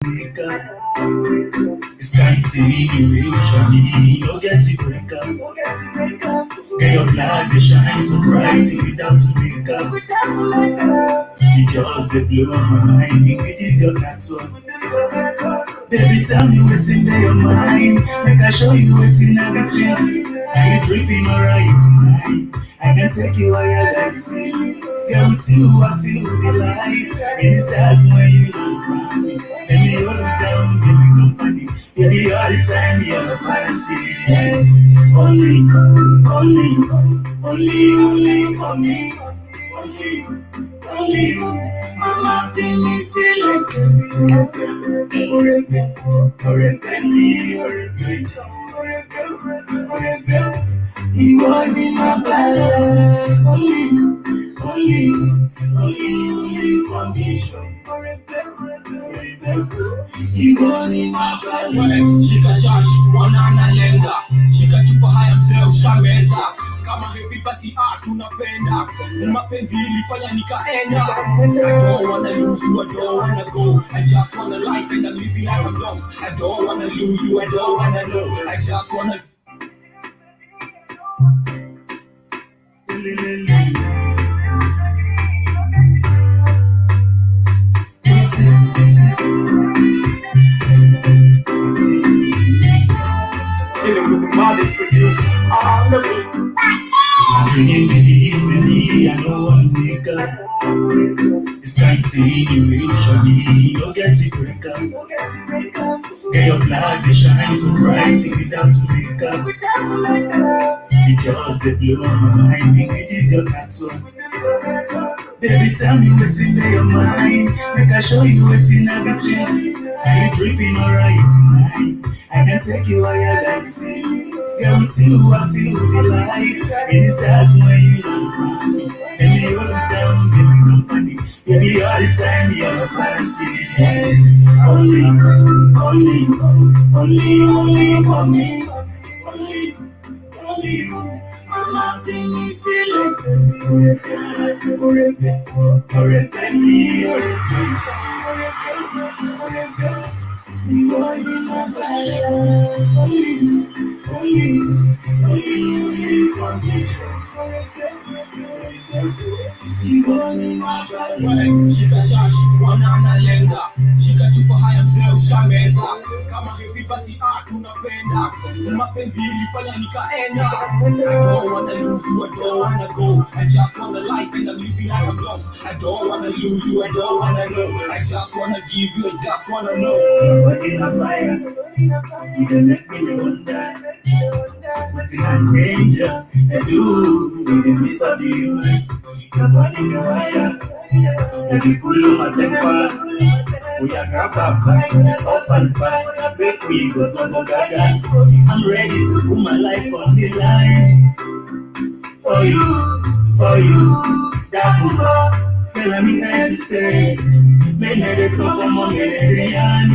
wake up. It's time to innovation. You don't get to break up. Get your blood, they shine so bright without to wake up. You just they blow my mind. It is your tattoo. Baby, tell me what's in your mind. Make I show you what's in everything. Are you dripping alright tonight? I can take you higher like sea. Girl, with you I feel the light. And it's dark when you don't around me. Let me hold you down, give me company. Baby, all the time you're a fantasy. Only, only for me. Only, mama feel me silly. You want me my bad. Only for me. You want me my bad. Shika shashi, wana na lenga. Shika chupa haya mzee ushameza. Kama happy basi tunapenda. Mapenzi ilifanya nikaenda. I don't wanna lose you, I don't wanna go. I just wanna life and I'm living like I'm lost. I don't wanna lose you, I don't wanna know. I just wanna chilling with the modest producer on the beat. I'm bringing baby, I don't want to wake up. It's time to innovation. You don't get to break up. Get your blood, they shine so bright without to wake up. You just they blow my mind. It is your tattoo. Baby, tell me what's in your mind. Make I show you what's in everything. Are you dripping alright tonight? I can take you higher like sea. Girl, with you I feel the light. And it's dark when you don't around me. Let me hold you down, give me company. Baby, all the time you're a fantasy. Only for me. Only, mama feel me silly. You want me my bad. Only for me. You want me my bad. Shika shashi, wana na lenga. Shika chupa haya mzee ushameza. Kama happy basi tunapenda. Mapenzi ilifanya nikaenda. I don't wanna lose you, I don't wanna go. I just wanna life and I'm living like I'm lost. I don't wanna lose you, I don't wanna know. I just wanna give you, I just wanna know. You're burning a fire. You don't make me wonder. What's in danger? I do. You didn't miss out you. You're burning a wire. Every cool my temper. We are grab our backs, off and pass. Make we go gaga. I'm ready to put my life on the line. For you, that woman. Tell me how to stay. May let it talk on the hand.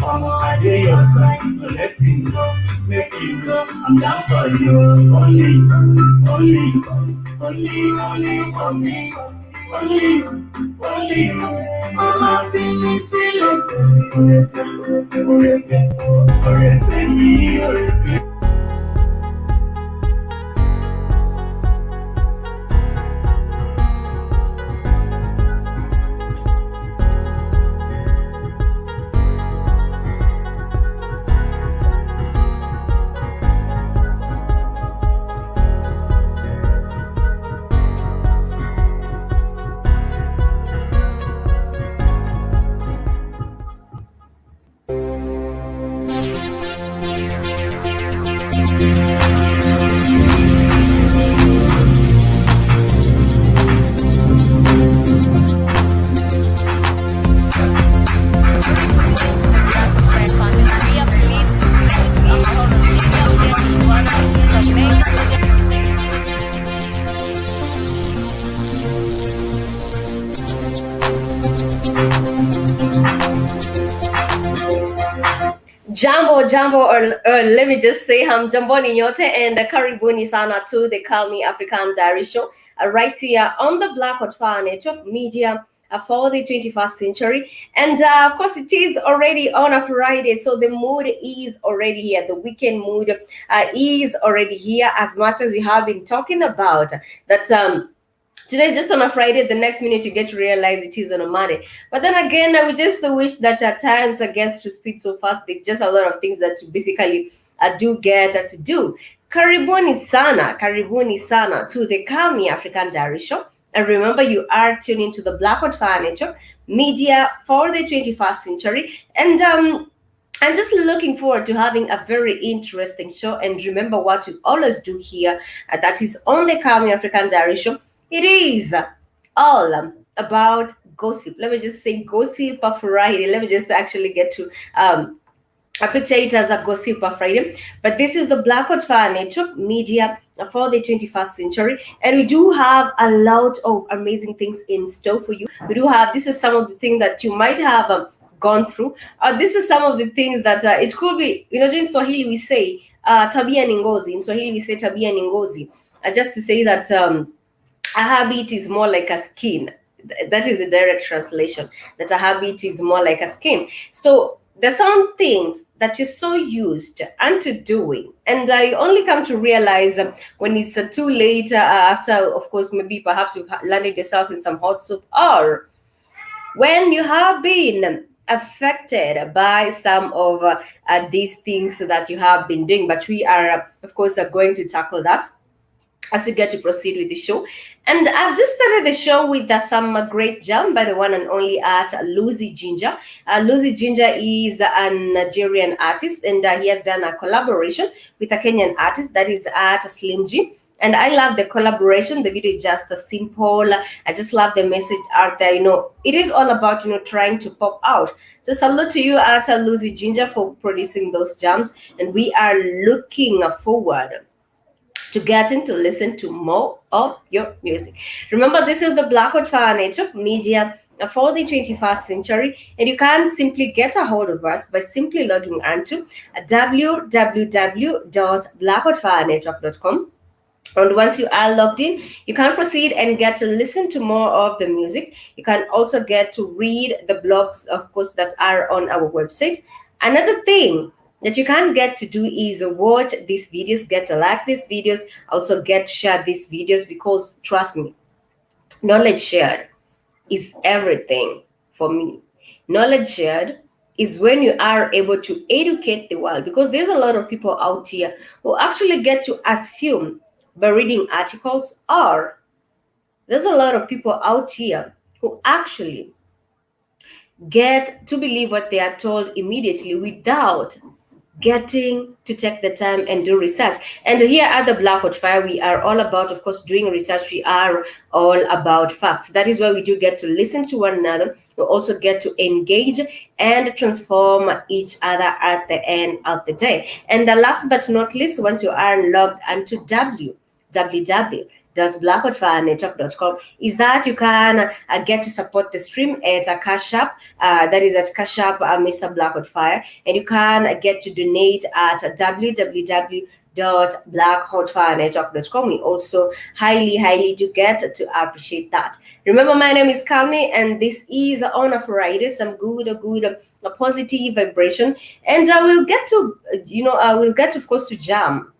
I hear your side, but let him go, make him go. I'm down for you, only for me, only. Mama feel me silly, me. Jambo, or let me just say, Jambo Ninyote and the Karibuni Sana to the Calmie African Diary Show, right here on the Black Hot Fire Network Media for the 21st century. And of course, it is already on a Friday, so the mood is already here. The weekend mood is already here, as much as we have been talking about that. Today is just on a Friday. The next minute you get to realize it is on a Monday. But then again, I would just wish that at times I get to speed so fast. There's just a lot of things that you basically do get to do. Karibuni sana to the Calmie African Diary Show. And remember, you are tuning to the Blackwood Fire Network, media for the 21st century. And I'm just looking forward to having a very interesting show. And remember what we always do here, that is on the Calmie African Diary Show. It is all about gossip. Let me just say gossip Friday. Let me just actually get to picture it as a gossip Friday. But this is the Blackwood Fire Network media for the 21st century, and we do have a lot of amazing things in store for you. We do have, this is some of the things that you might have gone through. This is some of the things that it could be, in Swahili we say tabia ni ngozi. In Swahili we say tabia ni ngozi, just to say that a habit is more like a skin. That is the direct translation, that a habit is more like a skin. So there's some things that you're so used unto doing, and I only come to realize when it's too late, after, of course, maybe perhaps you've landed yourself in some hot soup, or when you have been affected by some of these things that you have been doing. But we are, of course, going to tackle that as we get to proceed with the show. And I've just started the show with some great jam by the one and only art Lucy Ginger. Lucy Ginger is a Nigerian artist, and he has done a collaboration with a Kenyan artist, that is Art Slim G. And I love the collaboration. The video is just simple. I just love the message out there. It is all about, trying to pop out. So salute to you, Art Lucy Ginger, for producing those jams. And we are looking forward to getting to listen to more of your music. Remember, this is the Blackwood Fire Network media for the 21st century, and you can simply get a hold of us by simply logging onto www.blackwoodfirenetwork.com. And once you are logged in, you can proceed and get to listen to more of the music. You can also get to read the blogs, of course, that are on our website. Another thing that you can get to do is watch these videos, get to like these videos, also get to share these videos, because trust me, knowledge shared is everything for me. Knowledge shared is when you are able to educate the world, because there's a lot of people out here who actually get to assume by reading articles, or there's a lot of people out here who actually get to believe what they are told immediately without getting to take the time and do research. And here at the Blackwood Fire, we are all about, of course, doing research. We are all about facts. That is why we do get to listen to one another. We also get to engage and transform each other at the end of the day. And the last but not least, once you are logged onto www.blackwoodfirenetwork.com, is that you can get to support the stream at a Cash App, that is at Cash App, Mr. Blackwood Fire, and you can get to donate at www.blackwoodfirenetwork.com. We also highly do get to appreciate that. Remember, my name is Calmie, and this is on a Friday, some good positive vibration, and I will get to, of course, to jam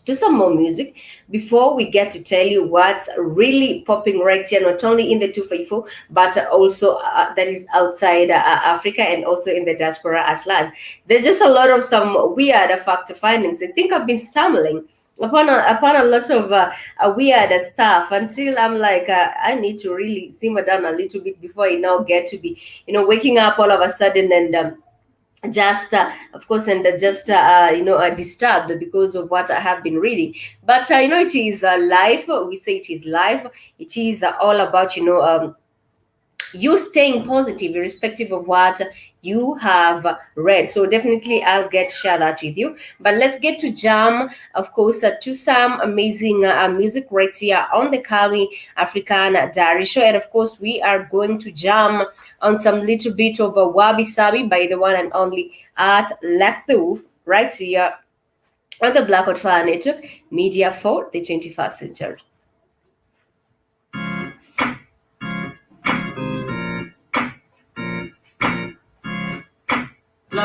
to some more music before we get to tell you what's really popping right here, not only in the 254, but also that is outside Africa, and also in the diaspora as large. There's just a lot of some weird fact findings. I think I've been stumbling upon a lot of weird stuff until I'm like, I need to really simmer down a little bit before I now get to be, waking up all of a sudden and just of course, and just disturbed because of what I have been reading. But it is life. We say it is life. It is all about you staying positive irrespective of what you have read. So definitely I'll get to share that with you. But let's get to jam, of course, to some amazing music right here on the Calmie African Diary Show. And of course, we are going to jam on some little bit of a Wabi Sabi by the one and only Art Lex the Wolf right here on the Blackwood Fire Network, media for the 21st century. I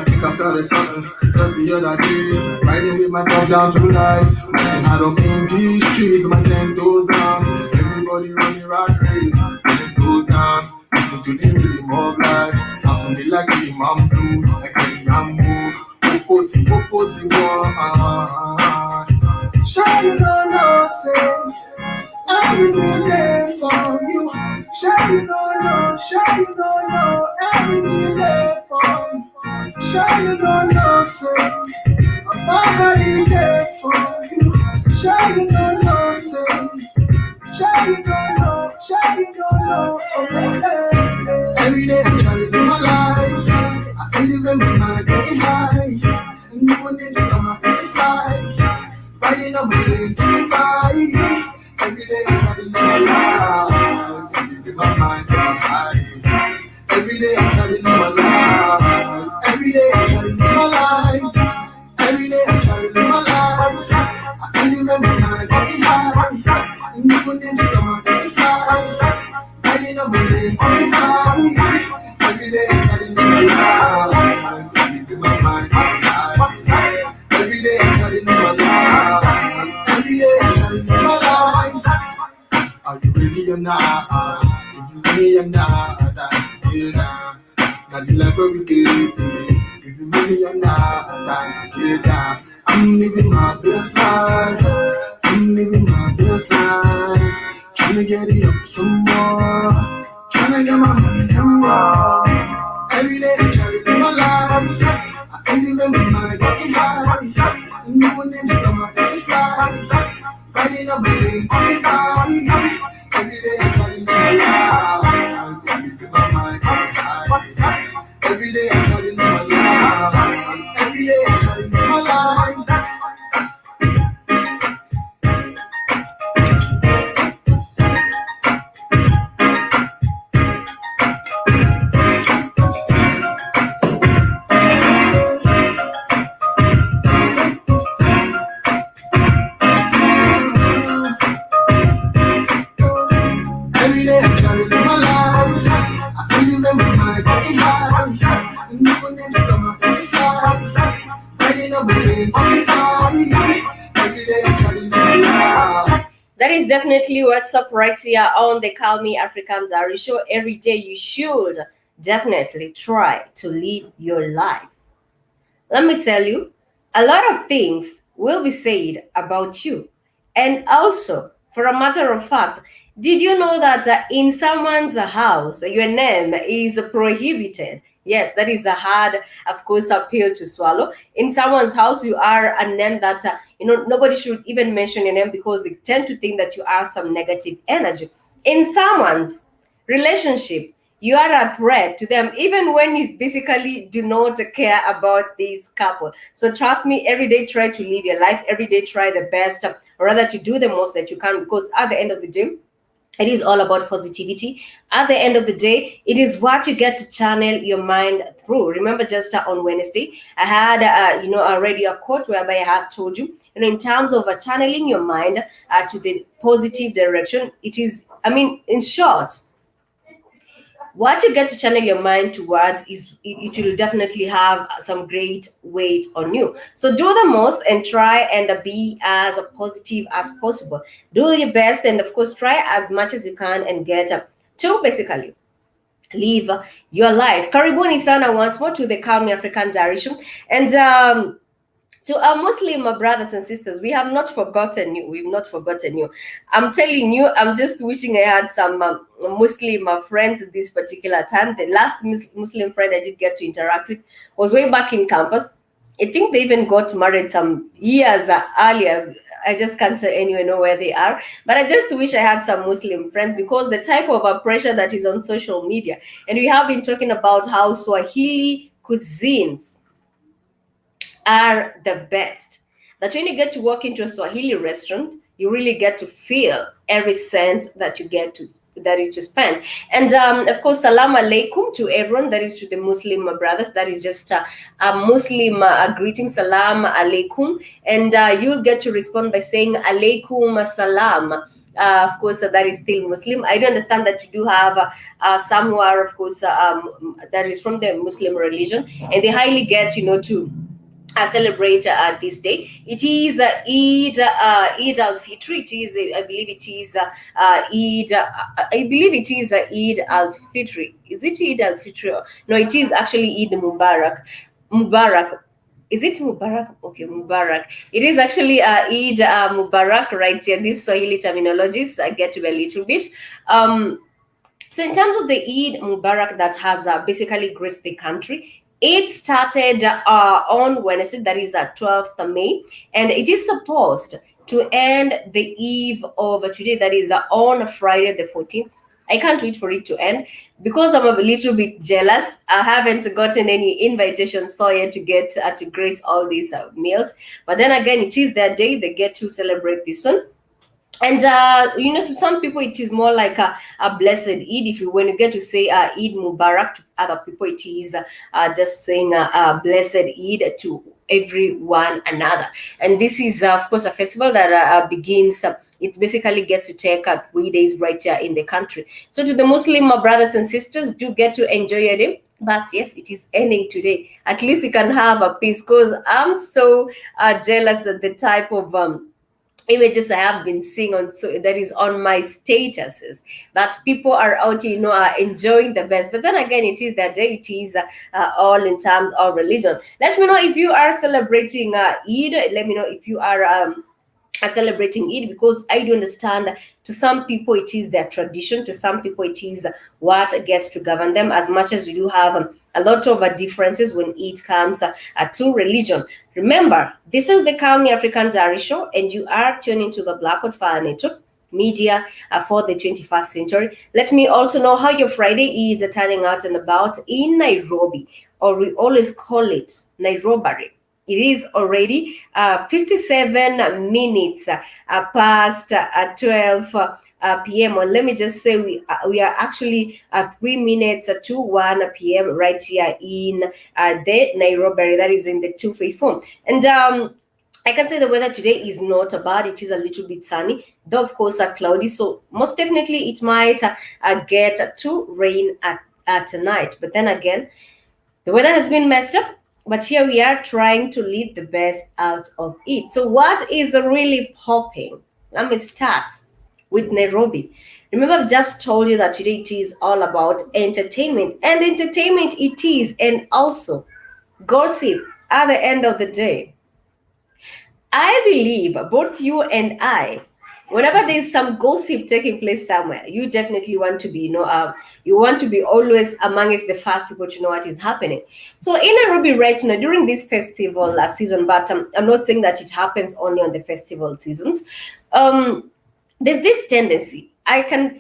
think I started something just the other day. Riding with my dog down to life. Messing hard up in these streets, my 10 toes down. Everybody running rat race, 10 toes down. Listen to the rhythm of life. Something they like the man blue, like the ram move. Okoti, one. Sure you don't know, say. Everything there for you. Sure you don't know, everything there for you. Sure you don't know, say I'm body there for you. Sure you don't know, say sure you don't know. Oh, every day I'm trying to live my life. I can live in my mind, getting high, and even in the summer, I fly. Riding on my lane, getting by. Every day I'm trying to live my life. In my mind, getting high. Every day I'm trying to live my life. Every day I'm trying to live my life. Every day I'm trying to live my life. I can't remember my body high. And even in the summer, it's fly. Riding on my lane, getting by. Every day I'm trying to live my life. In my mind, getting high. Every day I'm trying to live my life. Every day I'm trying to live my life. Are you ready or not? If you ready or not, that's it. Now the life every day. If you ready or not, that's it. I'm living my best life. I'm living my best life. Trying to get it up some more. Trying to get my money and more. Every day I'm trying to live my life. I can't remember my body high. And no one in the summer to fly. Riding up my lane, coming by. Every day I'm trying to live my life. Living my mind, high. Every day I'm trying to live my life. Every day I'm trying to live my life. Every day I'm trying to live my life. I can remember my body high. And even in the summer, it's fly. Riding up my lane, coming by. Every day I'm trying to live my life. That is definitely what's up right here on the Calmie African Diary Show. Every day you should definitely try to live your life. Let me tell you, a lot of things will be said about you. And also, for a matter of fact, did you know that in someone's house, your name is prohibited? Yes, that is a hard, of course, a pill to swallow. In someone's house, you are a name that, nobody should even mention your name because they tend to think that you are some negative energy. In someone's relationship, you are a threat to them even when you basically do not care about this couple. So trust me, every day try to live your life, every day try the best, or rather to do the most that you can, because at the end of the day it is all about positivity. At the end of the day, it is what you get to channel your mind through. Remember, just on Wednesday I had a radio quote whereby I have told you, in terms of channeling your mind to the positive direction, it is, I mean, in short, what you get to channel your mind towards is it will definitely have some great weight on you. So do the most and try and be as positive as possible. Do your best and of course try as much as you can and get to basically live your life. Karibuni sana once more to the Calmie African Diary Show. And to our Muslim brothers and sisters, we have not forgotten you. We've not forgotten you. I'm telling you, I'm just wishing I had some Muslim friends at this particular time. The last Muslim friend I did get to interact with was way back in campus. I think they even got married some years earlier. I just can't anyway know where they are. But I just wish I had some Muslim friends, because the type of pressure that is on social media. And we have been talking about how Swahili cuisines are the best. That when you get to walk into a Swahili restaurant, you really get to feel every scent that you get to to spend. And of course, salam alaikum to everyone, that is to the Muslim brothers. That is just a Muslim greeting, salam alaikum. And you'll get to respond by saying alaikum salam. Of course, that is still Muslim. I do understand that you do have some who are, of course, that is from the Muslim religion, and they highly get, to celebrate this day. It is Eid al-Fitr. It is, I believe it is Eid. I believe it is Eid al-Fitr. Is it Eid al-Fitr? No, it is actually Eid Mubarak. Mubarak. Is it Mubarak? Okay, Mubarak. It is actually Eid Mubarak right here. These Swahili terminologies get to a little bit. So in terms of the Eid Mubarak that has basically graced the country, it started on Wednesday, that is 12th May, and it is supposed to end the eve of today, that is on Friday the 14th. I can't wait for it to end because I'm a little bit jealous. I haven't gotten any invitation so yet to get to grace all these meals. But then again, it is their day. They get to celebrate this one. And so some people it is more like a blessed Eid. When you get to say Eid Mubarak to other people, it is just saying a blessed Eid to everyone another. And this is of course a festival that begins. It basically gets to take 3 days right here in the country. So to the Muslim brothers and sisters, do get to enjoy your day. But yes, it is ending today. At least you can have a peace, because I'm so jealous of the type of images I have been seeing on, so that is on my statuses, that people are out, are enjoying the best. But then again, it is their day. It is all in terms of religion. Let me know if you are celebrating Eid. Let me know if you are celebrating Eid, because I do understand to some people it is their tradition, to some people it is what gets to govern them, as much as we do have a lot of differences when it comes to religion. Remember, this is the Calmie African Diary Show, and you are tuning to the Blackwood Fire Network media for the 21st century. Let me also know how your Friday is turning out and about in Nairobi, or we always call it Nairobi. It is already 57 minutes past 12 p.m. Or let me just say we are actually 3 minutes to 1 p.m. right here in the Nairobi. That is in the 254. And I can say the weather today is not bad. It is a little bit sunny, though of course cloudy. So most definitely it might get to rain at night. But then again, the weather has been messed up. But here we are trying to lead the best out of it. So what is really popping? Let me start with Nairobi. Remember, I've just told you that today it is all about entertainment. And entertainment it is, and also gossip at the end of the day. I believe both you and I, whenever there's some gossip taking place somewhere, you definitely want to be, you want to be always amongst the first people to know what is happening. So in Nairobi right now, during this festival season, but I'm not saying that it happens only on the festival seasons. There's this tendency. I can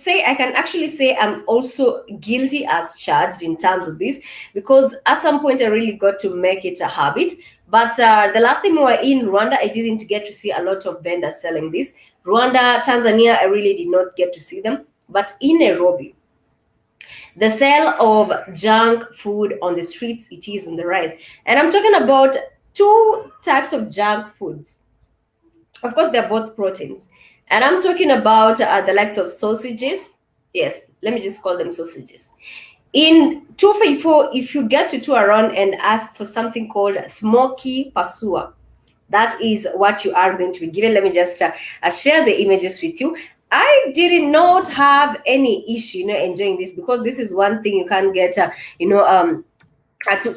actually say I'm also guilty as charged in terms of this, because at some point I really got to make it a habit. But the last time we were in Rwanda, I didn't get to see a lot of vendors selling this. Rwanda, Tanzania, I really did not get to see them. But in Nairobi, the sale of junk food on the streets, it is on the rise. And I'm talking about two types of junk foods. Of course, they're both proteins. And I'm talking about the likes of sausages. Yes, let me just call them sausages. In 254, if you get to tour around and ask for something called smoky pasua, that is what you are going to be given. Let me just share the images with you. I did not have any issue, enjoying this, because this is one thing you can get, to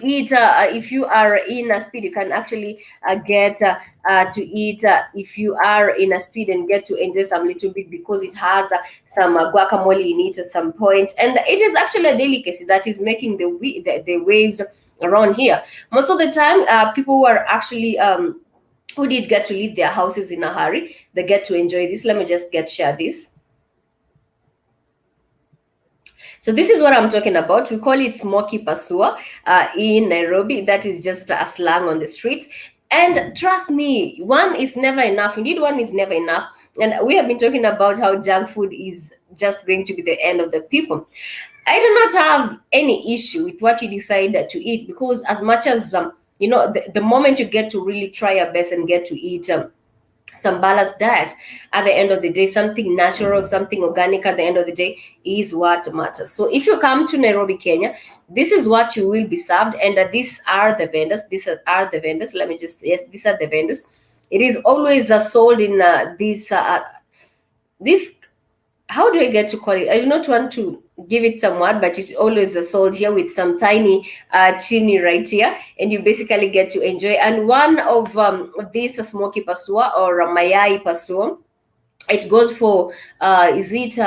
eat. If you are in a speed, you can actually get to eat if you are in a speed, and get to enjoy some little bit, because it has some guacamole in it at some point, and it is actually a delicacy that is making the waves around here. Most of the time, people who are actually who did get to leave their houses in a hurry, they get to enjoy this. Let me just share this. So this is what I'm talking about. We call it smoky pasua in Nairobi. That is just a slang on the streets. And trust me, one is never enough. Indeed, one is never enough. And we have been talking about how junk food is just going to be the end of the people. I do not have any issue with what you decide to eat, because as much as the moment you get to really try your best and get to eat some balanced diet, at the end of the day, something natural, something organic at the end of the day is what matters. So if you come to Nairobi, Kenya, this is what you will be served, and these are the vendors. These are the vendors. Let me just, yes, these are the vendors. It is always sold in this, how do I get to call it? I do not want to give it some word, but it's always sold here with some tiny chimney right here, and you basically get to enjoy. And one of these smoky pasua or mayai pasua, it goes for is it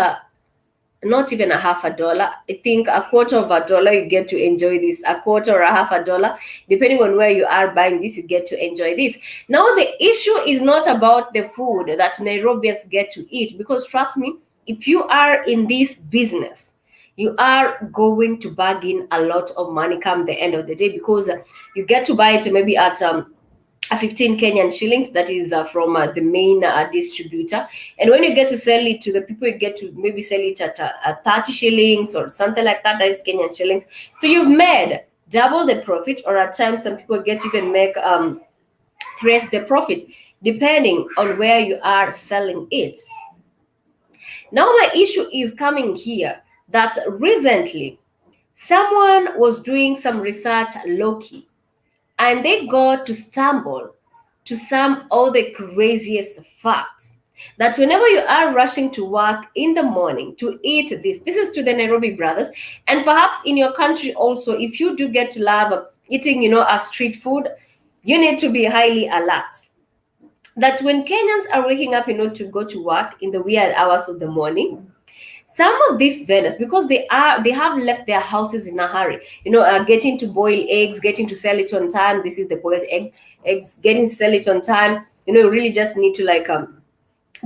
not even a half a dollar. I think a quarter of a dollar, you get to enjoy this. A quarter or a half a dollar, depending on where you are buying this, you get to enjoy this. Now, the issue is not about the food that Nairobians get to eat, because trust me, if you are in this business, you are going to bargain a lot of money come the end of the day, because you get to buy it maybe at a 15 Kenyan shillings, that is from the main distributor. And when you get to sell it to the people, you get to maybe sell it at 30 shillings or something like that. That is Kenyan shillings. So you've made double the profit, or at times some people get to even make thrice the profit, depending on where you are selling it. Now, my issue is coming here that recently someone was doing some research low-key, and they got to stumble to some of the craziest facts that whenever you are rushing to work in the morning to eat this is to the Nairobi brothers, and perhaps in your country also, if you do get to love eating, a street food, you need to be highly alert that when Kenyans are waking up, to go to work in the weird hours of the morning, some of these vendors, because they have left their houses in a hurry, getting to boil eggs, getting to sell it on time. This is the boiled eggs, getting to sell it on time. You really just need to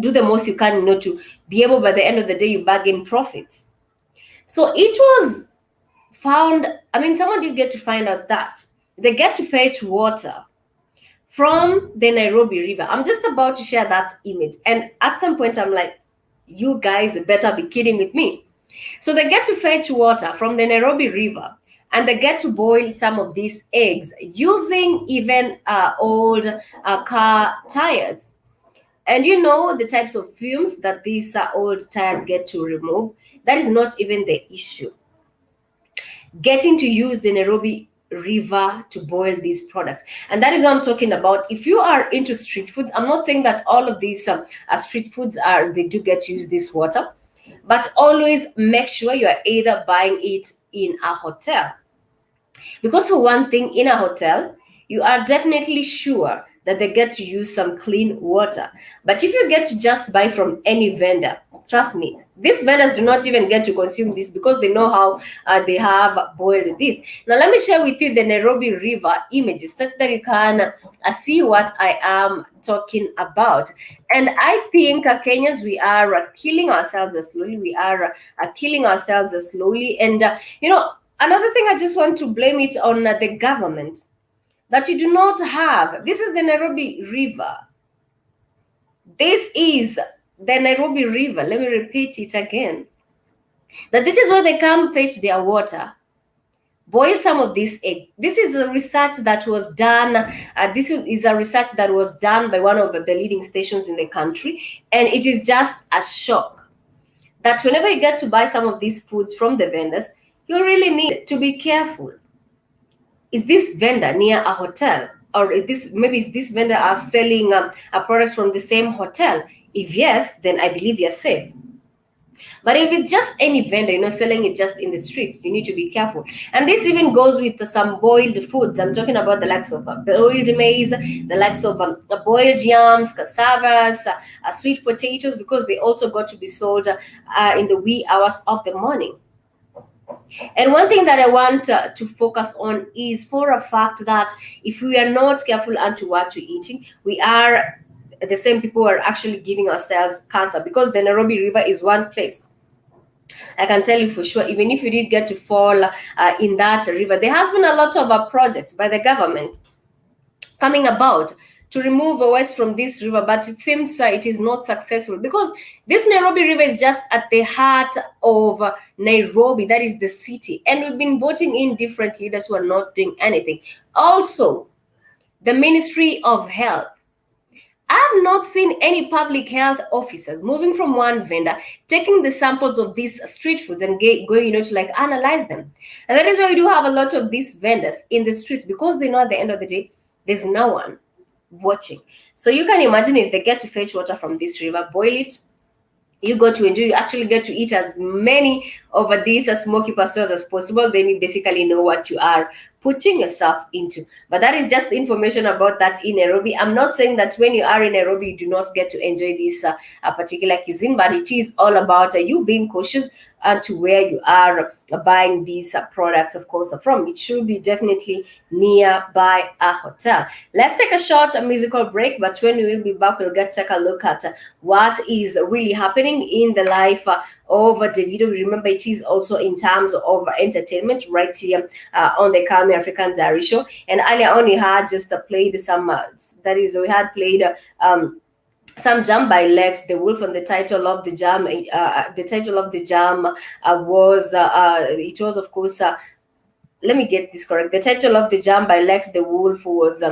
do the most you can, to be able, by the end of the day, you bargain profits. So it was found, someone did get to find out that they get to fetch water from the Nairobi River. I'm just about to share that image, and at some point I'm like, you guys better be kidding with me. So they get to fetch water from the Nairobi River, and they get to boil some of these eggs using even old car tires. And the types of fumes that these old tires get to remove, that is not even the issue. Getting to use the Nairobi River to boil these products, and that is what I'm talking about. If you are into street foods, I'm not saying that all of these street foods they do get to use this water, but always make sure you are either buying it in a hotel, because for one thing, in a hotel you are definitely sure that they get to use some clean water. But if you get to just buy from any vendor, trust me, these vendors do not even get to consume this, because they know how they have boiled this. Now, let me share with you the Nairobi River images so that you can see what I am talking about. And I think Kenyans, we are killing ourselves slowly. We are killing ourselves slowly. And, another thing, I just want to blame it on the government, that you do not have. This is the Nairobi River. This is the Nairobi River. Let me repeat it again. That this is where they come fetch their water, boil some of these eggs. This is a research that was done. This is a research that was done by one of the leading stations in the country. And it is just a shock that whenever you get to buy some of these foods from the vendors, you really need to be careful. Is this vendor near a hotel? Or is this vendor are selling products from the same hotel? If yes, then I believe you're safe. But if it's just any vendor, selling it just in the streets, you need to be careful. And this even goes with some boiled foods. I'm talking about the likes of boiled maize, the likes of boiled yams, cassavas, sweet potatoes, because they also got to be sold in the wee hours of the morning. And one thing that I want to focus on is, for a fact, that if we are not careful unto what we're eating, we are the same people who are actually giving ourselves cancer, because the Nairobi River is one place. I can tell you for sure, even if you did get to fall in that river, there has been a lot of projects by the government coming about to remove waste from this river, but it seems it is not successful because this Nairobi river is just at the heart of Nairobi, that is the city, and we've been voting in different leaders who are not doing anything. Also, the Ministry of Health, I have not seen any public health officers moving from one vendor, taking the samples of these street foods and going, to like analyze them. And that is why we do have a lot of these vendors in the streets, because they know at the end of the day, there's no one watching. So you can imagine if they get to fetch water from this river, boil it, you go to enjoy, you actually get to eat as many of these smoky pastas as possible, then you basically know what you are putting yourself into. But that is just information about that in Nairobi. I'm not saying that when you are in Nairobi, you do not get to enjoy this particular cuisine, but it is all about you being cautious to where you are buying these products, of course, from. It should be definitely nearby a hotel. Let's take a short musical break, but when we will be back, we'll take a look at what is really happening in the life of Davido. Remember, it is also in terms of entertainment right here on the Calmie African Diary Show. And earlier on, we had just played some, we had played some jam by Lex the Wolf, and the title of the jam, was it was, of course, let me get this correct. The title of the jam by Lex the Wolf was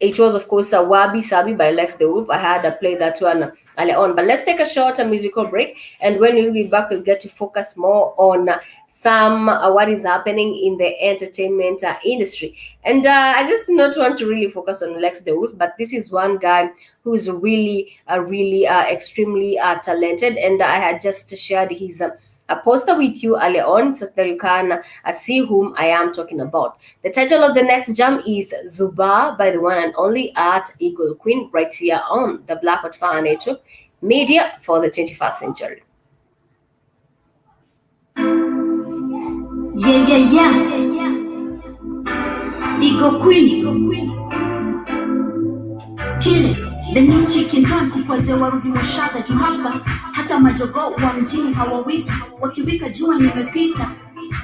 it was, of course, Wabi Sabi by Lex the Wolf. I had played that one earlier on, but let's take a short musical break, and when we'll be back, we'll get to focus more on some what is happening in the entertainment industry. And I just not want to really focus on Lex the Wolf, but this is one guy who's really extremely talented, and I had just shared his a poster with you earlier on so that you can see whom I am talking about. The title of the next jam is Zuba by the one and only at Eagle Queen, right here on the Black Fire Network, media for the 21st century. Yeah. Eagle Queen. Kill it. The new chicken town, wazee warudi washaga juu hapa, hata majogoo wa mjini hawawiki, wakiwika jua nimepita,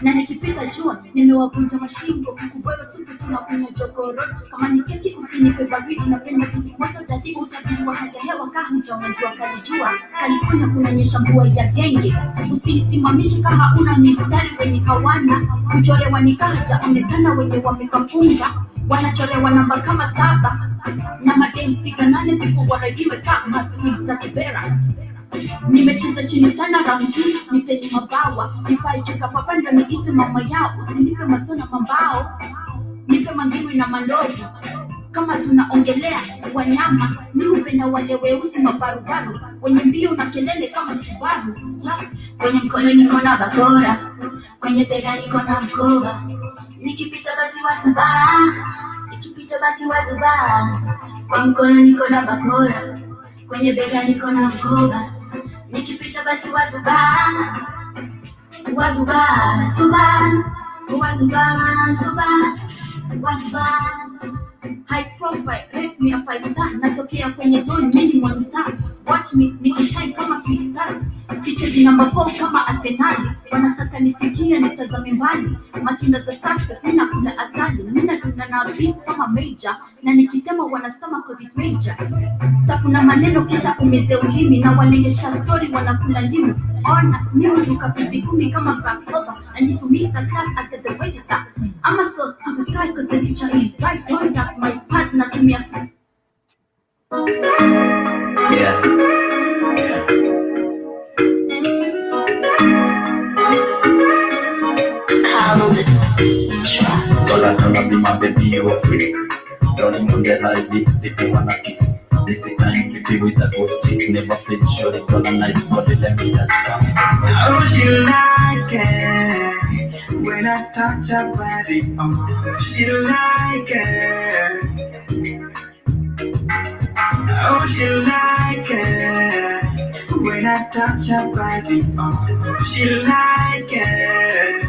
na nikipita jua nimewavunja mashingo, kubero siku tunakunywa jogoro, kama ni keki usinipe baridi, napenda vitu moto taratibu, utabiri wa hali ya hewa kahunja unajua kali jua, California kunanyesha mvua ya genge, usisimamishe kama una mistari wenye hawana, kuchorewa nikaja onekana wenye wamekafunga, wanachorewa namba kama 7 na madem piga 8 pipo warajiwe kama Twisa Kibera. Nimecheza chini sana rangi, nipeni mabawa, nipai chuka papa ndo niite mama yao, usinipe masona mambao, nipe mangiru na mandovu. Kama tunaongelea wanyama, mimi hupenda wale weusi mabarubaru, wenye mbio na kelele kama Subaru. Kwenye mkono niko na bakora, kwenye bega niko na mkoba, nikipita basi wazuba, kwa mkono niko na bakora, kwenye bega niko na mkoba, nikipita basi wazuba. High profile, rate me a 5-star, natokea kwenye tone minimum star, watch me nikishine kama sweet stars, sichezi number 4 kama Arsenal, wanataka nifikie nitazame mbali, matunda za success mina kula azali, mina tuna na beats kama major, na nikitema wanasema cause it's major, tafuna maneno kisha umeze ulimi, na walengesha story wanakula ndimu, ona mimi ukapiti 10 kama grasshopper, and if you miss a class after the register, I'm a soul to the sky cause the future is bright, don't that's my partner to me as Yeah. Dollar gonna be my baby, you a freak. Rolling on the live beats, if you wanna kiss. This is time city with a good chick, never fits. Sure, it got a nice body, let me touch down. Oh, she like it when I touch her body. Oh, she like it. Oh, she like it when I touch her body. Oh, she like it.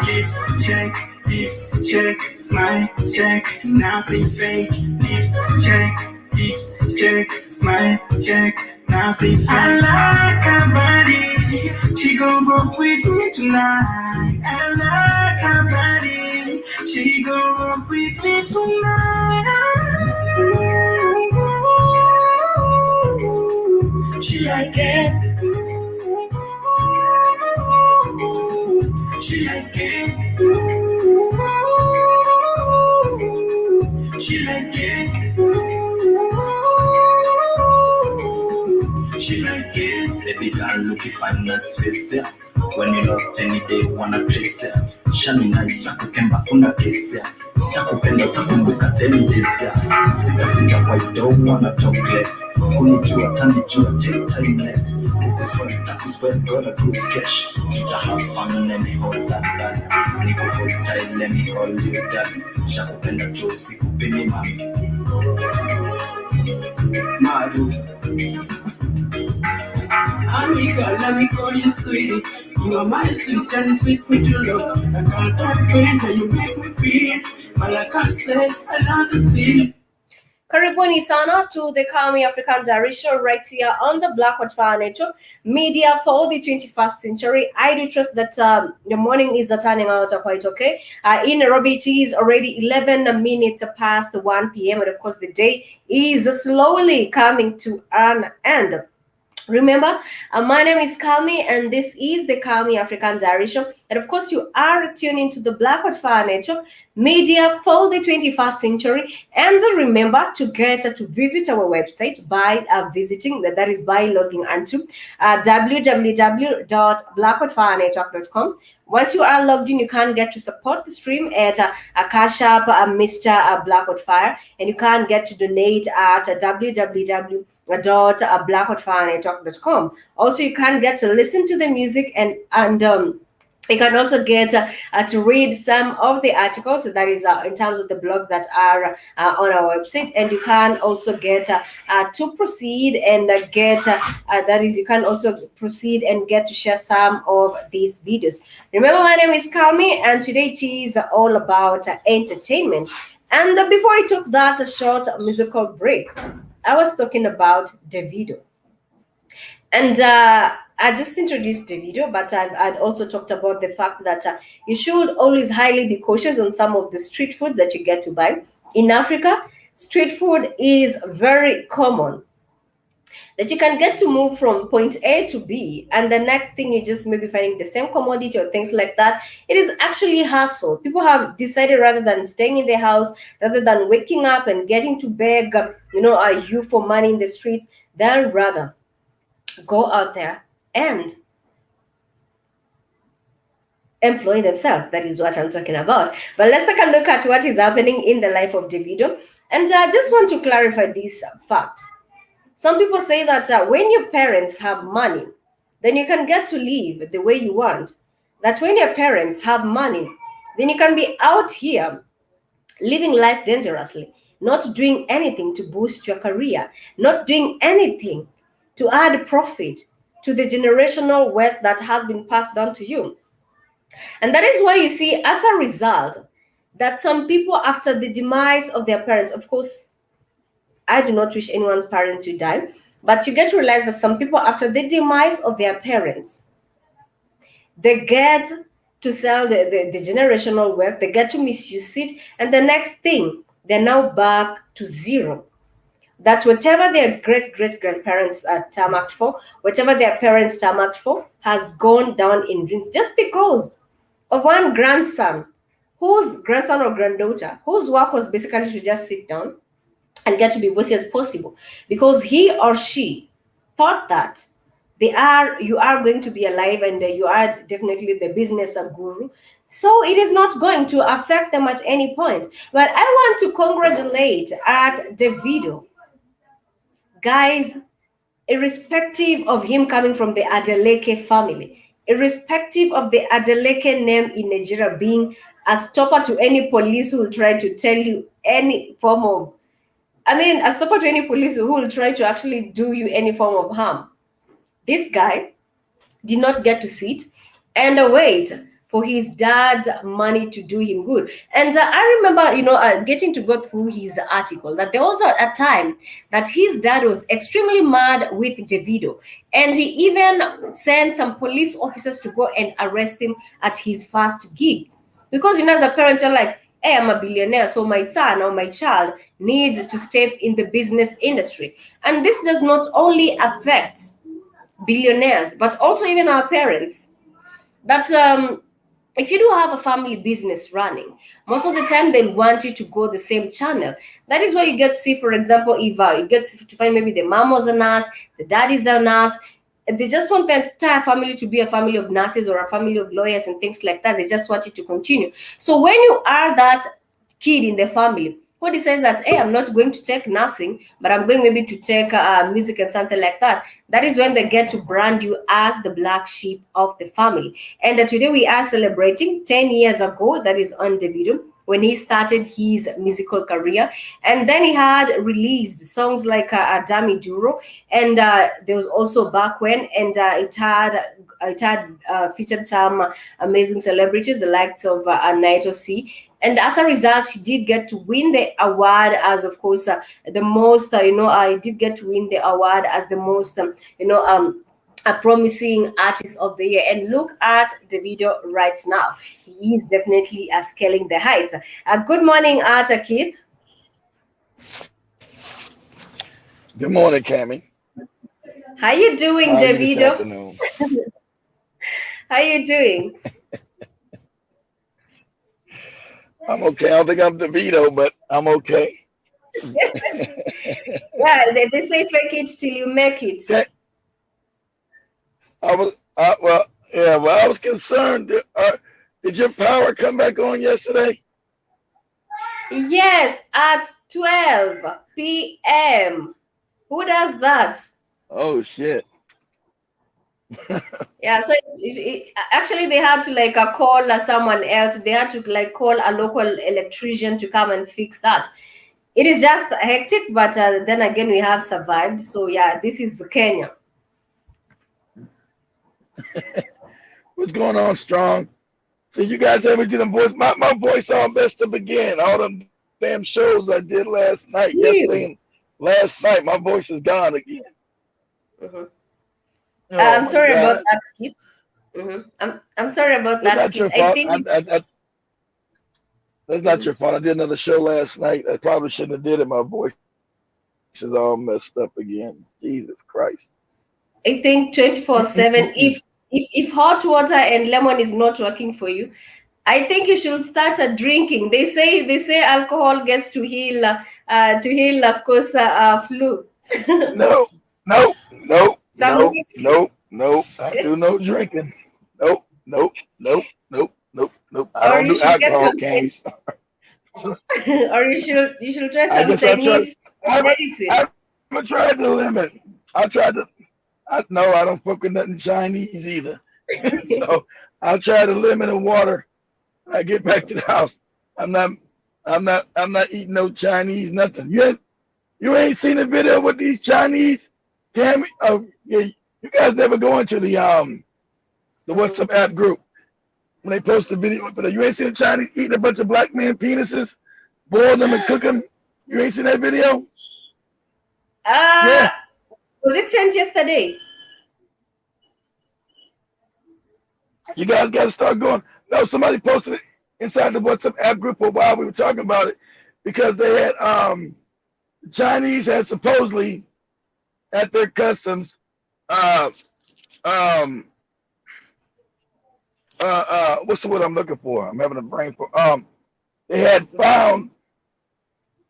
Lips check, smile check, nothing fake. Lips check, smile check, nothing fake. I like her body, she gon' rock with me tonight. I like her body, she go with me tonight. She like it. She like it. She like it. She like it. Baby girl looking fine as face. When you lost any day wanna trace. Shani nice takukemba kuna kese. Takupenda utakumbuka dendeza. Sitaficha kwa don't wanna talk less. Kunijua tanijua take timeless. Takuspoil got a good cash. To have fun let me hold that. Niko hold tight let me hold you that. Shakupenda chosi kupeni mami. Marus. Honey girl, let me call you sweetie. You are my sweet and sweet with your love. I can't explain how you make me feel. All I can say, I love this feeling. Karibuni sana to the Calmie African Diary show right here on the Blackwood Fire Network, media for the 21st century. I do trust that the morning is turning out quite okay. In Nairobi, it is already 11 minutes past 1 p.m. And of course, the day is slowly coming to an end. Remember, my name is Calmie, and this is the Calmie African Diary Show. And of course, you are tuning to the Blackwood Fire Network, media for the 21st century. And remember to get to visit our website by visiting, that is by logging onto www.blackwoodfirenetwork.com. Once you are logged in, you can get to support the stream at Cash App, Mr. Blackwood Fire, and you can get to donate at www.blackwoodfirenetwork.com. Also, you can get to listen to the music and you can also get to read some of the articles, that is in terms of the blogs that are on our website, and you can also get to proceed and that is, you can also proceed and get to share some of these videos. Remember, my name is Calmie, and today it is all about entertainment. And before I took that short musical break, I was talking about Davido. And I just introduced Davido, but I'd also talked about the fact that you should always highly be cautious on some of the street food that you get to buy. In Africa, street food is very common. That you can get to move from point A to B, and the next thing you just maybe finding the same commodity or things like that. It is actually hassle. People have decided, rather than staying in their house, rather than waking up and getting to beg, you for money in the streets, they'll rather go out there and employ themselves. That is what I'm talking about. But let's take a look at what is happening in the life of Davido. And I just want to clarify this fact. Some people say that when your parents have money, then you can get to live the way you want. That when your parents have money, then you can be out here living life dangerously, not doing anything to boost your career, not doing anything to add profit to the generational wealth that has been passed down to you. And that is why you see, as a result, that some people, after the demise of their parents, of course, I do not wish anyone's parent to die, but you get to realize that some people, after the demise of their parents, they get to sell the generational wealth, they get to misuse it, and the next thing, they're now back to zero. That whatever their great-great-grandparents tarmacked for, whatever their parents tarmacked for, has gone down in ruins just because of one grandson or granddaughter whose work was basically to just sit down and get to be bossy as possible, because he or she thought that you are going to be alive and you are definitely the business guru, so it is not going to affect them at any point. But I want to congratulate at Davido, guys, irrespective of him coming from the Adeleke family, irrespective of the Adeleke name in Nigeria being a stopper to any police who will try to tell you any form of, a stopper to any police who will try to actually do you any form of harm. This guy did not get to sit and wait for his dad's money to do him good. And I remember, getting to go through his article, that there was a time that his dad was extremely mad with Davido. And he even sent some police officers to go and arrest him at his first gig. Because, as a parent, you're like, hey, I'm a billionaire, so my son or my child needs to step in the business industry. And this does not only affect billionaires, but also even our parents. That if you do have a family business running, most of the time they'll want you to go the same channel. That is why you get to see, for example, if you get to find maybe the mom was a nurse, the dad is a nurse, and they just want the entire family to be a family of nurses or a family of lawyers and things like that. They just want it to continue. So when you are that kid in the family who decides that, hey, I'm not going to take nursing, but I'm going maybe to take music and something like that, that is when they get to brand you as the black sheep of the family. And today we are celebrating 10 years ago, that is on Davido, when he started his musical career. And then he had released songs like Davido, and there was also Back When, and it had featured some amazing celebrities, the likes of Naito C. And as a result, he did get to win the award as, of course, the most, I did get to win the award as the most, a promising artist of the year. And look at Davido right now. He is definitely scaling the heights. Good morning, Keith. Good morning, Calmie. How you doing, How are you this Davido? afternoon? How you doing? I'm okay. I don't think I'm Davido, but I'm okay. Yeah, they say fake it till you make it. Okay. Well, I was concerned. Did your power come back on yesterday? Yes, at 12 p.m. Who does that? Oh shit. Yeah, so actually they had to like call someone else. They had to like call a local electrician to come and fix that. It is just hectic, but then again we have survived. So yeah, this is Kenya. What's going on, Strong? So you guys heard me do the voice. My voice on Best to Begin. All them damn shows I did last night, yesterday and last night. My voice is gone again. Mm-hmm. Oh, I'm sorry God. about that, Skip. Mm-hmm. I'm sorry about that, That's Skip. not your I fault. think That's not your fault. I did another show last night. I probably shouldn't have did it. My voice is all messed up again. Jesus Christ. I think 24/7. If hot water and lemon is not working for you, I think you should start drinking. They say alcohol gets to heal of course flu. No. Some whiskey. I do no drinking. Nope. I Or don't you do should get alcohol some cans. or you should try I some guess I tried. Chinese medicine. I tried the limit. I tried to. No, I don't fuck with nothing Chinese either. So I'll try the lemon and water when I get back to the house. I'm not eating no Chinese nothing. You ain't seen a video with these Chinese? Cammy? Oh yeah, you guys never go into the WhatsApp app group when they post the video. But you ain't seen the Chinese eating a bunch of black men penises, boil them and cook them. You ain't seen that video? Yeah. Was it sent yesterday? You guys got to start going. No, somebody posted it inside the WhatsApp app group for a while. We were talking about it because they had the Chinese had supposedly at their customs what's the word I'm looking for? I'm having a brain for they had found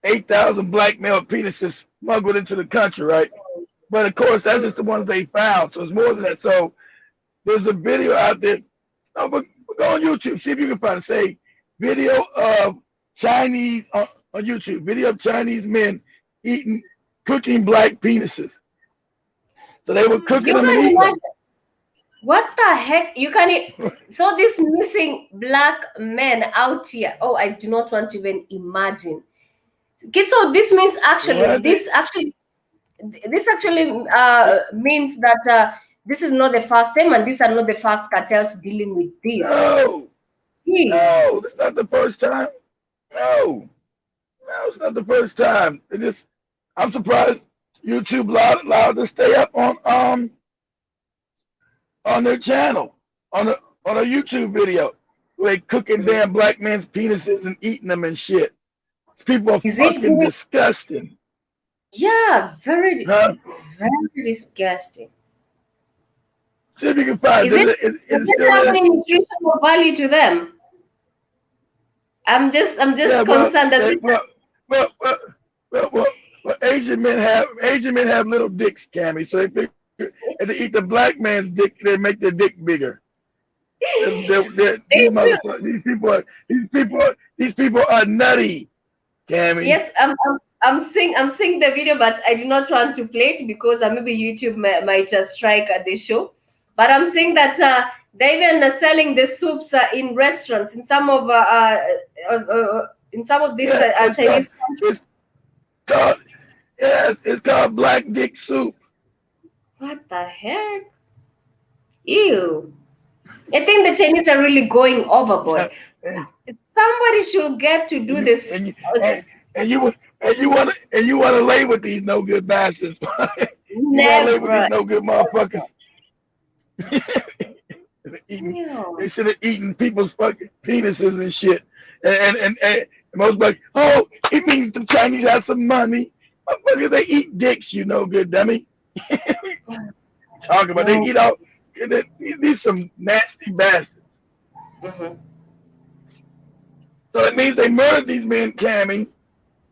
8,000 black male penises smuggled into the country, right? But of course, that's just the ones they found. So it's more than that. So there's a video out there. No, but go on YouTube, see if you can find it. Say video of Chinese on YouTube. Video of Chinese men cooking black penises. So they were cooking them and eating them. What the heck? You can so this missing black men out here. Oh, I do not want to even imagine. Okay, so this means this actually means that this is not the first time, and these are not the first cartels dealing with this. No, that's not the first time. No, it's not the first time. I'm surprised YouTube allowed to stay up on their channel on a YouTube video. They cooking damn black men's penises and eating them and shit. These people are Is it fucking very, disgusting. yeah, Huh? very disgusting. See if you can find. Is it, Is does it it still have there? any nutritional value to them? I'm Yeah, just concerned. Does it, well, well, well, Asian men have little dicks, Cammy. So they figure if they eat the black man's dick, they make their dick bigger. they These motherfuckers, these people are nutty, Cammy. yes, I'm seeing the video, but I do not want to play it because maybe YouTube might just strike at the show. But I'm seeing that they're even selling the soups in restaurants in some of these Yeah, Chinese countries. it's called yes, it's called black dick soup. What the heck? Ew! I think the Chinese are really going overboard. and, Somebody should get to do you this. and you and you and you want to lay with these no good bastards. You want to lay with Never. these no good motherfuckers. Ew. They should have eaten people's fucking penises and shit. And most like, oh, it means the Chinese have some money. Motherfuckers, they eat dicks, you no good dummy. Talk about they eat out. These some nasty bastards. Mm-hmm. So it means they murdered these men, Cammy.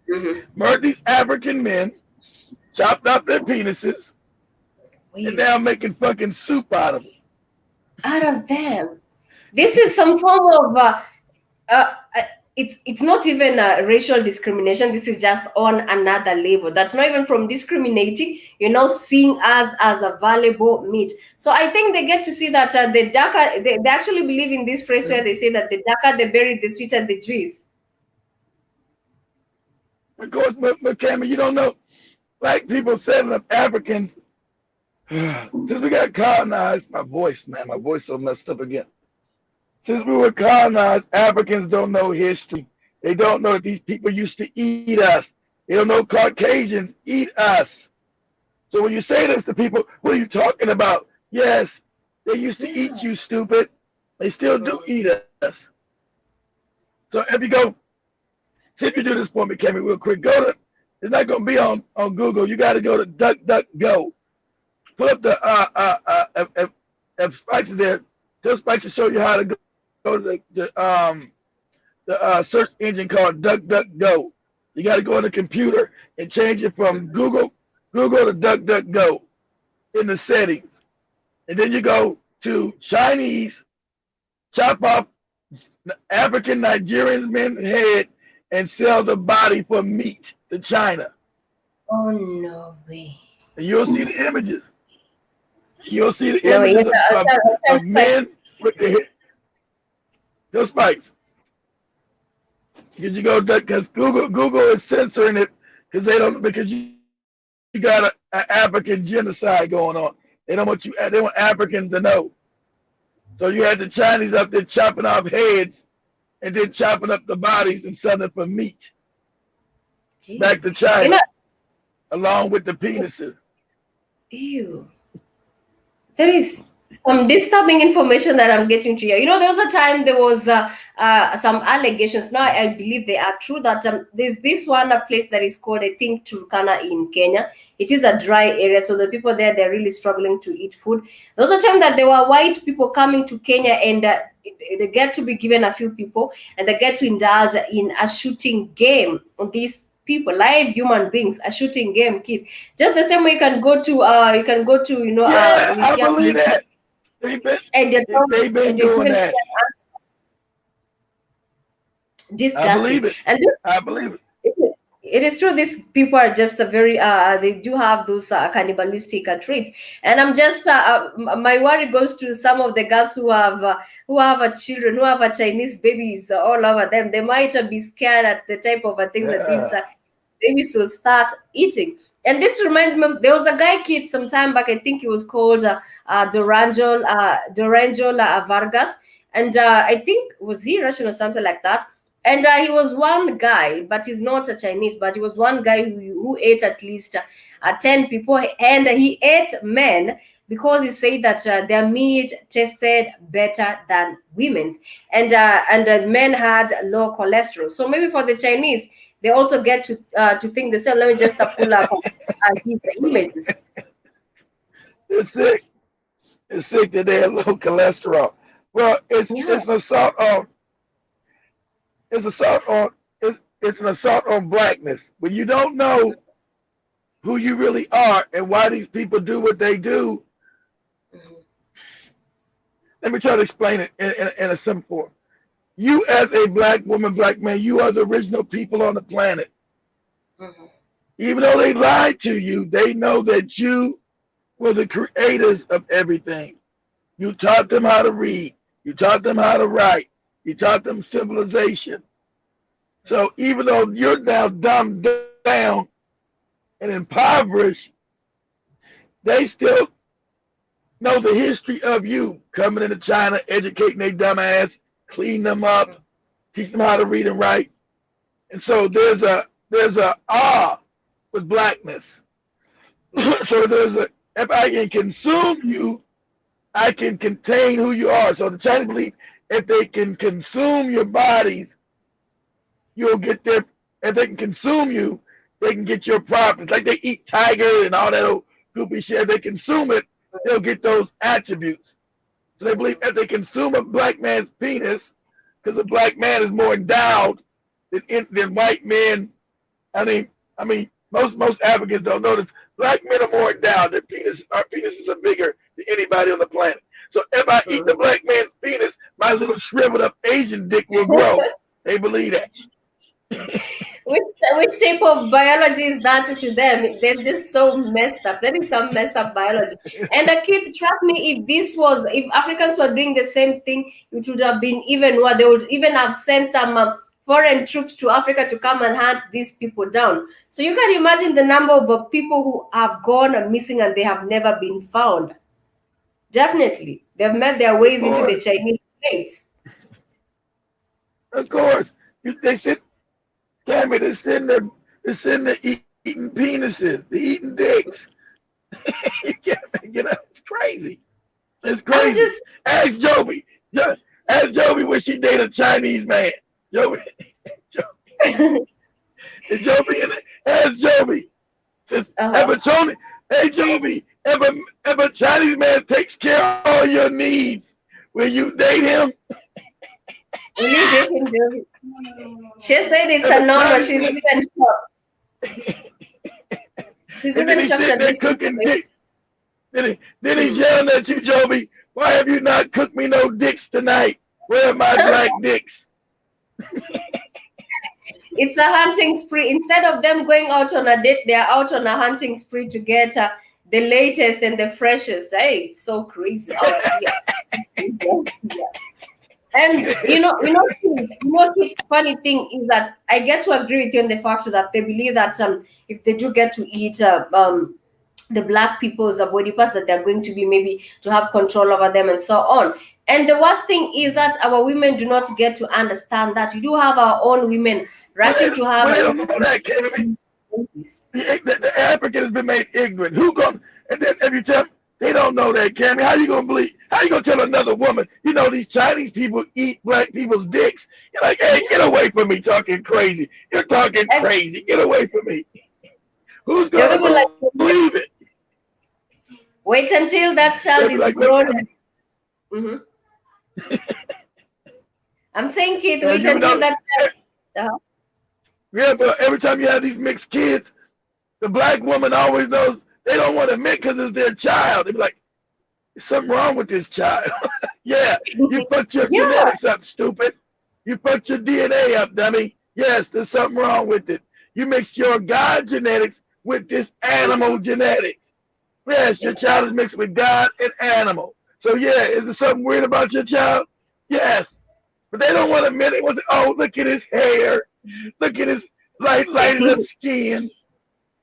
Mm-hmm. Murdered these African men, chopped up their penises, and now making fucking soup out of them. Out of them. This is some form of it's not even racial discrimination. This is just on another level. That's not even from discriminating. You're now seeing us as a valuable meat. So I think they get to see that the darker they actually believe in this phrase where they say that the darker the berry, the sweeter the juice. Of course, but Cammy, you don't know. Black people setting up Africans. Since we got colonized, my voice so messed up again. Since we were colonized, Africans don't know history. They don't know that these people used to eat us. They don't know Caucasians eat us. So when you say this to people, what are you talking about? Yes, they used to eat you, stupid. They still do eat us. So if you go, see if you do this for me, Cammy, real quick. Go to, it's not going to be on Google. You got to go to DuckDuckGo. Put up the if Spike's is there, tell Spike to show you how to go to the search engine called DuckDuckGo. You got to go on the computer and change it from Google to DuckDuckGo in the settings, and then you go to Chinese, chop off African Nigerians men's head and sell the body for meat to China. Oh no way! And you'll see the images. You'll see the images of men with their head. Those spikes. Because you go because Google is censoring it because they don't because you got an African genocide going on. They don't want they want Africans to know. So you had the Chinese up there chopping off heads and then chopping up the bodies and selling it for meat. Jeez. Back to China, along with the penises. Ew. There is some disturbing information that I'm getting to here. There was a time there was some allegations. Now I believe they are true that there's this one place that is called, I think, Turkana in Kenya. It is a dry area, so the people there, they're really struggling to eat food. There was a time that there were white people coming to Kenya and they get to be given a few people and they get to indulge in a shooting game on these people, live human beings, a shooting game, kid. Just the same way you can go to I believe that. They've been doing that. Disgusting. I believe it. And I believe it. It is true. These people are just a very they do have those cannibalistic traits, and I'm just my worry goes to some of the girls who have children, who have Chinese babies all over them. They might be scared at the type of a thing that these babies will start eating. And this reminds me of, there was a guy kid some time back, I think he was called Durangel Vargas, and I think, was he Russian or something like that? And he was one guy, but he's not a Chinese, but he was one guy who ate at least 10 people, and he ate men because he said that their meat tasted better than women's, and men had low cholesterol. So maybe for the Chinese, they also get to think the same. Let me just pull up these images. It's sick. It's sick that they have low cholesterol. Well, Yeah. it's an assault on it's assault on it's an assault on blackness. When you don't know who you really are and why these people do what they do, Mhm. let me try to explain it in a simple form. You as a black woman, black man, you are the original people on the planet. Mhm. Even though they lied to you, they know that you were the creators of everything. You taught them how to read. You taught them how to write. You taught them civilization. So even though you're now dumbed down and impoverished, they still know the history of you coming into China, educating their dumb ass, clean them up, teach them how to read and write. And so there's a awe with blackness. So if I can consume you, I can contain who you are. So the Chinese believe if they can consume your bodies, you'll get their. If they can consume you, they can get your profits. Like they eat tiger and all that old goopy shit. If they consume it, they'll get those attributes. So they believe if they consume a black man's penis, because a black man is more endowed than white men. I mean, most Africans don't know this. Black men are more endowed. Our penises are bigger than anybody on the planet. So if I eat the black man's penis, my little shriveled up Asian dick will grow. They believe that. Which type of biology is that to them? They're just so messed up. That is some messed up biology. And a kid, trust me, if Africans were doing the same thing, it would have been even worse. They would even have sent some foreign troops to Africa to come and hunt these people down. So you can imagine the number of people who have gone missing and they have never been found. Definitely, they've made their Of ways into the course, Chinese place. of course. They sit, Calmie, they're sitting there eating penises, they're eating dicks. You can't make it up. It's crazy. It's I'm crazy. just Ask Joby. Ask Joby when she date a Chinese man. Joby, Joby, ask Joby. Says, if uh-huh. a Tony, hey Joby, if a Chinese man takes care of all your needs, will you date him? Will you date him, Jovi? She said it's If a a normal. Chinese She's man, even shocked. She's and then even he's shocked sitting at there this cooking information. dick, then he's Hmm. yelling at you, Joby. Why have you not cooked me no dicks tonight? Where are my black dicks? It's a hunting spree. Instead of them going out on a date, they're out on a hunting spree to get the latest and the freshest. Hey, it's so crazy out here. Yeah. And funny thing is that I get to agree with you on the fact that they believe that if they do get to eat the black people's body parts, that they're going to be maybe to have control over them and so on. And the worst thing is that our women do not get to understand that. We do have our own women rushing to have Well, they don't know that, Kevin. The African has been made ignorant. Who going and then if you tell them they don't know that, Cammy, how you gonna believe? How you gonna tell another woman? You know these Chinese people eat black people's dicks. You're like, hey, get away from me, talking crazy. You're talking and crazy. Get away from me. Who's they're gonna gonna be like, believe it? wait until that They'll child be is like, look, grown. Mhm. I'm saying, kid, wait you until know, that child. yeah, but every time you have these mixed kids, the black woman always knows they don't want to admit because it's their child. They be like, there's something wrong with this child. Yeah, you fucked your Yeah, genetics up, stupid. You fucked your DNA up, dummy. Yes, there's something wrong with it. You mixed your God genetics with this animal genetics. Yes, your child is exactly. mixed with God and animal. So yeah, is there something weird about your child? Yes. But they don't want to admit it. Want to say, oh, look at his hair. Look at his lighted up skin.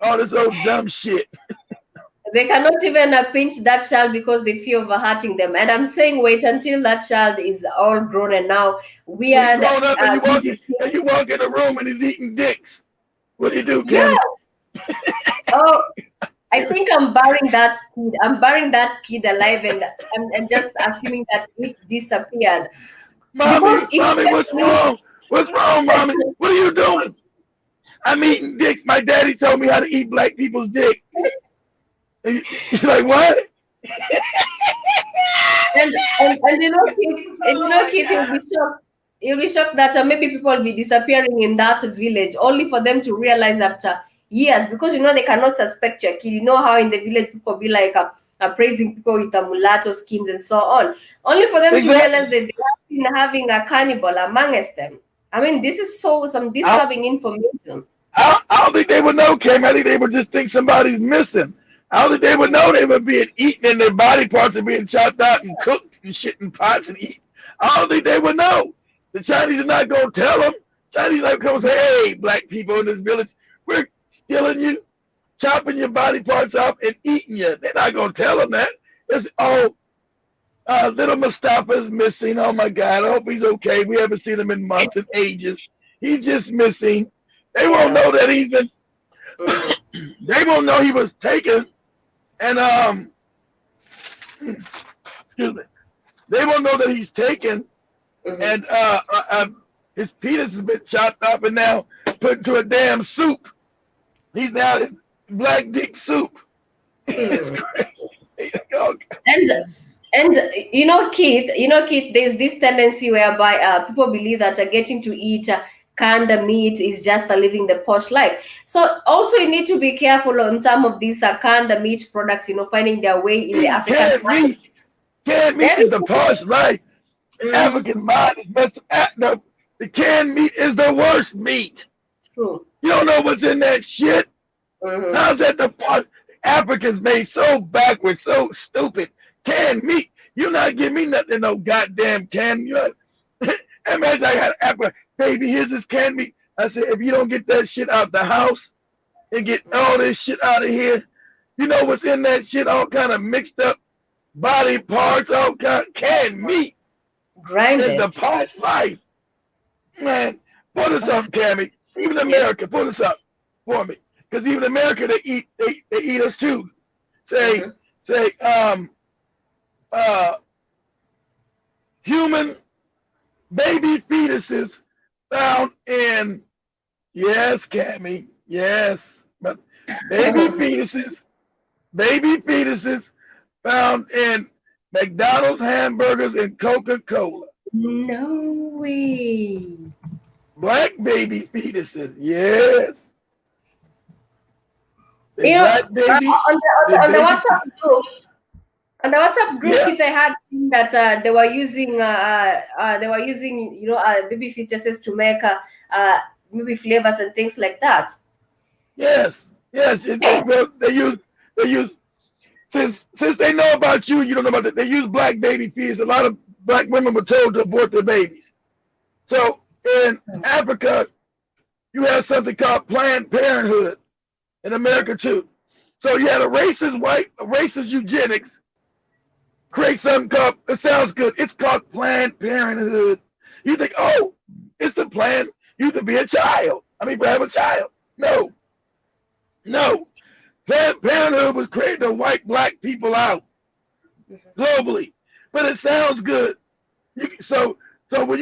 All this old dumb shit. They cannot even pinch that child because they fear of hurting them. And I'm saying, wait until that child is all grown and now When you weird. grown up and you walk in a room and he's eating dicks, what do you do, Yeah. Cammy? Oh, I think I'm burying that kid. I'm burying that kid alive, and just assuming that it disappeared. Because if Mommy, what's wrong? What's wrong, mommy? What are you doing? I'm eating dicks. My daddy told me how to eat black people's dicks. You're like, what? and Keith, you'll be shocked. You'll be shocked that maybe people will be disappearing in that village, only for them to realize after years, because they cannot suspect your kid. You know how in the village people be like praising people with mulatto skins and so on, only for them to realize Exactly. that they have been having a cannibal amongst them. I mean, this is some I, disturbing information. I don't think they would know, Cam. I think they would just think somebody's missing. I don't think they would know they were being eaten and their body parts are being chopped out and cooked and shit in pots and eaten. I don't think they would know. The Chinese are not going to tell them. Chinese like come and say, hey, black people in this village, we're stealing you, chopping your body parts off and eating you. They're not going to tell them that. It's, little Mustafa is missing. Oh, my God. I hope he's okay. We haven't seen him in months and ages. He's just missing. They won't know that he's been, they won't know he was taken. And, excuse me, they won't know that he's taken. And his penis has been chopped up and now put into a damn soup. He's now this black dick soup. It's crazy. And Keith, there's this tendency whereby people believe that getting to eat canned meat is just living the posh life. So also you need to be careful on some of these canned meat products, finding their way in the African market. Canned meat is the posh life. The African mind is messed up. The canned meat is the worst meat. True. You don't know what's in that shit. How's that the posh? Africans made so backwards, so stupid. Canned meat. You're not giving me nothing, no goddamn canned meat. Imagine I got Africa, baby, here's this canned meat. I said, if you don't get that shit out the house and get all this shit out of here, you know what's in that shit? All kind of mixed up body parts, all kind of canned meat. Grinded. It's the posh life. Man, put us up, Calmie. Even America, put us up for me. Because even America, they eat us too. Say, human baby fetuses found in, yes, Calmie, yes, but baby fetuses found in McDonald's hamburgers and Coca-Cola. No way. Black baby fetuses, yes. On the WhatsApp group, Yeah. they had that they were using baby fetuses to make maybe flavors and things like that. Yes. They use since they know about you, you don't know about that. They use black baby fetus. A lot of black women were told to abort their babies. So in Africa, you have something called Planned Parenthood in America too. So you had a racist eugenics create something called, it sounds good, it's called Planned Parenthood. You think, oh, it's the plan you to be a child. Have a child. No. Planned Parenthood was created to wipe black people out globally. But it sounds good. So when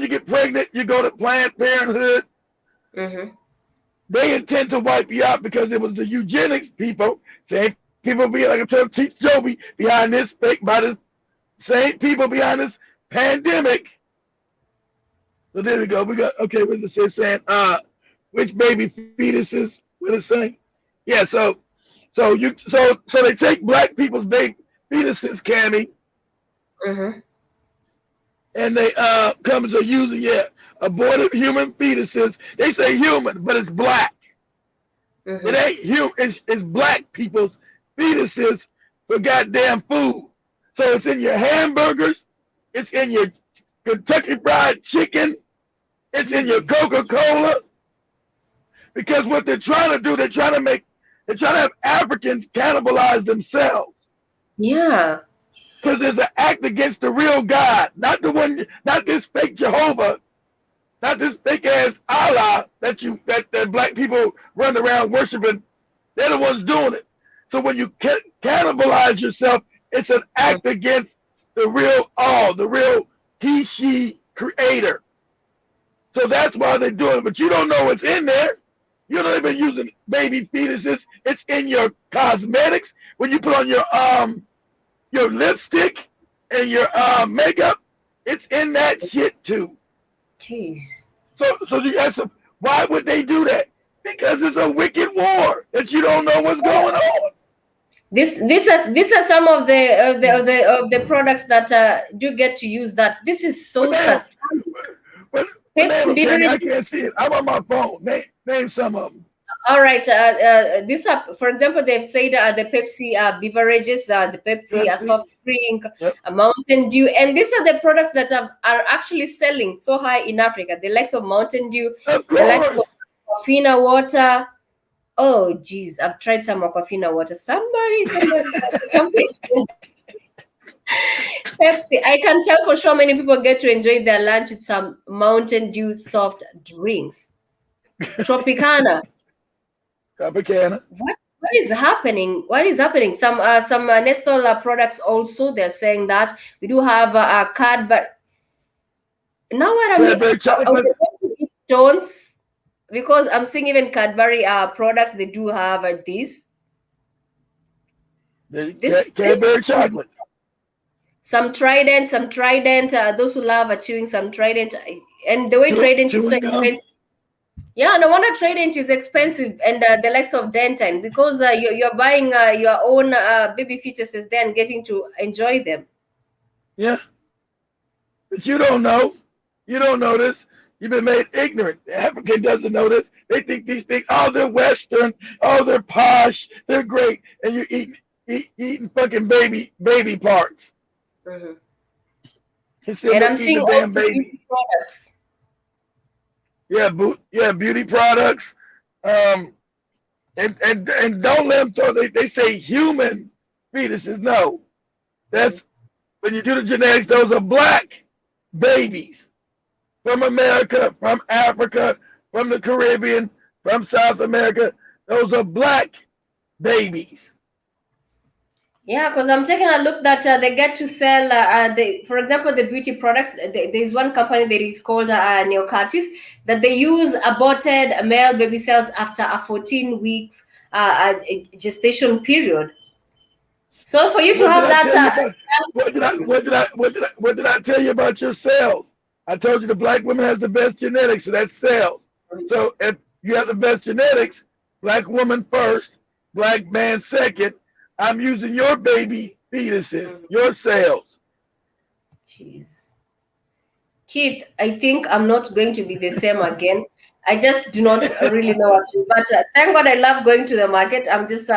you get pregnant, you go to Planned Parenthood. They intend to wipe you out because it was the eugenics people, same people be like I'm trying to teach Joby behind this same people behind this pandemic. So there we go. We got okay. What is it saying? Which baby fetuses? What is it saying? Yeah. So they take black people's baby fetuses, Calmie, and they come to using aborted human fetuses. They say human, but it's black. It ain't human. It's black people's fetuses for goddamn food. So it's in your hamburgers. It's in your Kentucky Fried Chicken. It's in your Coca-Cola. Because what they're trying to do, they're trying to have Africans cannibalize themselves. Yeah. Because there's an act against the real God, not this fake Jehovah, not this fake ass Allah that black people run around worshiping. They're the ones doing it. So when you cannibalize yourself, it's an act against the real the real he, she creator. So that's why they're doing it. But you don't know what's in there. You're not even using baby fetuses. It's in your cosmetics. When you put on your lipstick and your makeup, it's in that shit too. Jeez. So you ask them, why would they do that? Because it's a wicked war that you don't know what's going on. These are some of the products that do get to use that. This is so satanic. But I can't see it. I'm on my phone. Name some of them. All right. This for example, they've said the Pepsi beverages, the Pepsi soft drink, Mountain Dew, and these are the products that are actually selling so high in Africa. The likes of Mountain Dew, the likes of Aquafina water. Oh, geez, I've tried some Aquafina water. Somebody. Pepsi. I can tell for sure many people get to enjoy their lunch with some Mountain Dew soft drinks. Tropicana. What is happening? What is happening? Some Nestle products also, they're saying that we do have a card, but now what I mean, stones, because I'm seeing even Cadbury products, they do have this. Cadbury chocolate. Some Trident. Those who love chewing some Trident, and the way Trident is so expensive. Yeah, no wonder Trident is expensive, and the likes of Dentine, because you're buying your own baby fetuses there and getting to enjoy them. Yeah, but you don't know. You don't know this. You've been made ignorant. The African doesn't know this. They think these things, oh, they're Western, oh, they're posh, they're great, and you're eating fucking baby parts. Mm-hmm. And I'm seeing all baby products. Yeah, beauty products. And don't let them talk. They say human fetuses. No, that's when you do the genetics. Those are black babies from America, from Africa, from the Caribbean, from South America. Those are black babies. Yeah, because I'm taking a look that they get to sell, for example, the beauty products. There's one company that is called Neocartis, that they use aborted male baby cells after a 14 weeks gestation period. So for you to have that, what did I tell you about your cells? I told you the black woman has the best genetics, so that's cells. So if you have the best genetics, black woman first, black man second. I'm using your baby fetuses, your cells. Jeez. Keith, I think I'm not going to be the same again. I just do not really know what to do. But thank God I love going to the market. I'm just